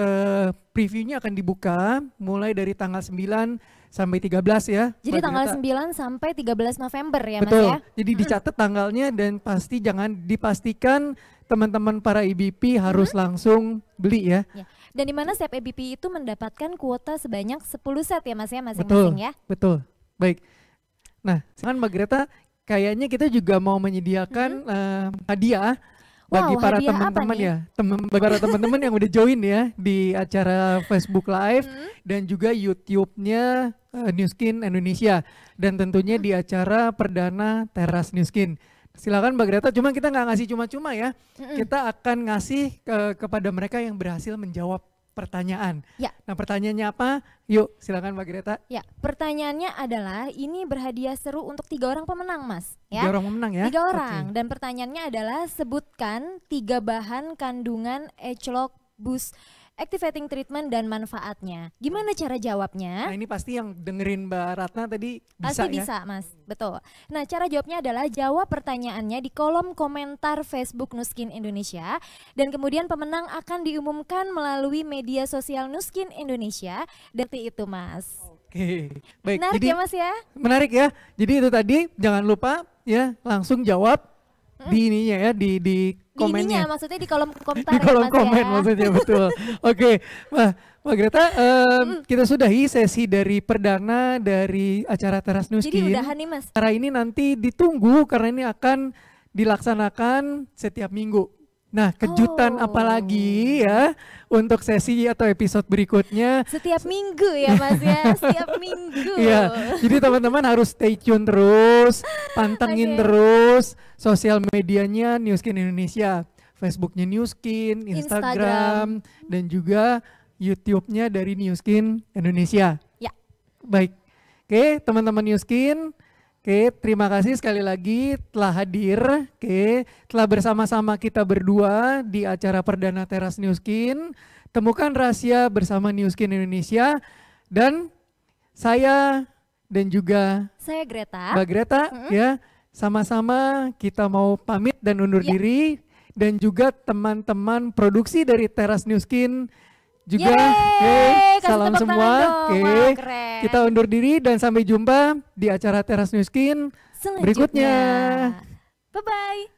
previewnya akan dibuka mulai dari tanggal 9 sampai 13 ya. Jadi tanggal 9 sampai 13 November ya Betul. Mas ya. Jadi dicatat tanggalnya dan pasti jangan dipastikan teman-teman para IBP harus langsung beli ya. Dan di mana setiap IBP itu mendapatkan kuota sebanyak 10 set ya Mas ya masing-masing ya. Betul. Baik. Nah, sekarang Mbak Greta kayaknya kita juga mau menyediakan hadiah bagi para teman-teman ya, para teman-teman yang udah join ya di acara Facebook Live dan juga YouTube-nya Nuskin Indonesia dan tentunya di acara perdana Teras Nuskin. Silakan Mbak Greta, cuma kita nggak ngasih cuma-cuma ya, kita akan ngasih kepada mereka yang berhasil menjawab pertanyaan. Ya. Nah, pertanyaannya apa? Yuk, silakan Mbak Greta. Ya, pertanyaannya adalah ini berhadiah seru untuk 3 orang pemenang, Mas. Ya? 3 orang pemenang ya? 3 orang. Dan pertanyaannya adalah sebutkan 3 bahan kandungan Agelock Boost Activating Treatment dan manfaatnya. Gimana cara jawabnya? Nah, ini pasti yang dengerin Mbak Ratna tadi bisa pasti ya? bisa, Mas. Betul. Nah, cara jawabnya adalah jawab pertanyaannya di kolom komentar Facebook Nuskin Indonesia dan kemudian pemenang akan diumumkan melalui media sosial Nuskin Indonesia. Detik itu, Mas. Oke. Baik. Menarik jadi, ya, Mas ya? Menarik ya. Jadi itu tadi jangan lupa ya langsung jawab di ininya ya di komennya. Ininya, maksudnya di kolom komentar di kolom ya, Mas komen ya? maksudnya betul. Oke, Mbak Greta, kita sudahi sesi dari perdana dari acara Teras Nuskin. Jadi udahan nih Mas. Acara ini nanti ditunggu karena ini akan dilaksanakan setiap minggu. Nah, kejutan Oh. apa lagi ya untuk sesi atau episode berikutnya? Setiap minggu ya Mas ya, setiap minggu. Iya, jadi teman-teman harus stay tune terus, pantengin Oke. terus sosial medianya New Skin Indonesia, Facebooknya New Skin, Instagram, dan juga YouTube-nya dari New Skin Indonesia. Ya. Baik, oke teman-teman New Skin, oke terima kasih sekali lagi telah hadir, oke telah bersama-sama kita berdua di acara perdana Teras New Skin, temukan rahasia bersama New Skin Indonesia, dan saya dan juga Saya Greta. Mbak Greta ya, sama-sama kita mau pamit dan undur Ya. diri, dan juga teman-teman produksi dari Teras New Skin juga. Yeay, kasih Salam tepuk semua. tangan dong. Oke, Wah, keren. kita undur diri dan sampai jumpa di acara Teras New Skin Selanjutnya. berikutnya. Bye-bye.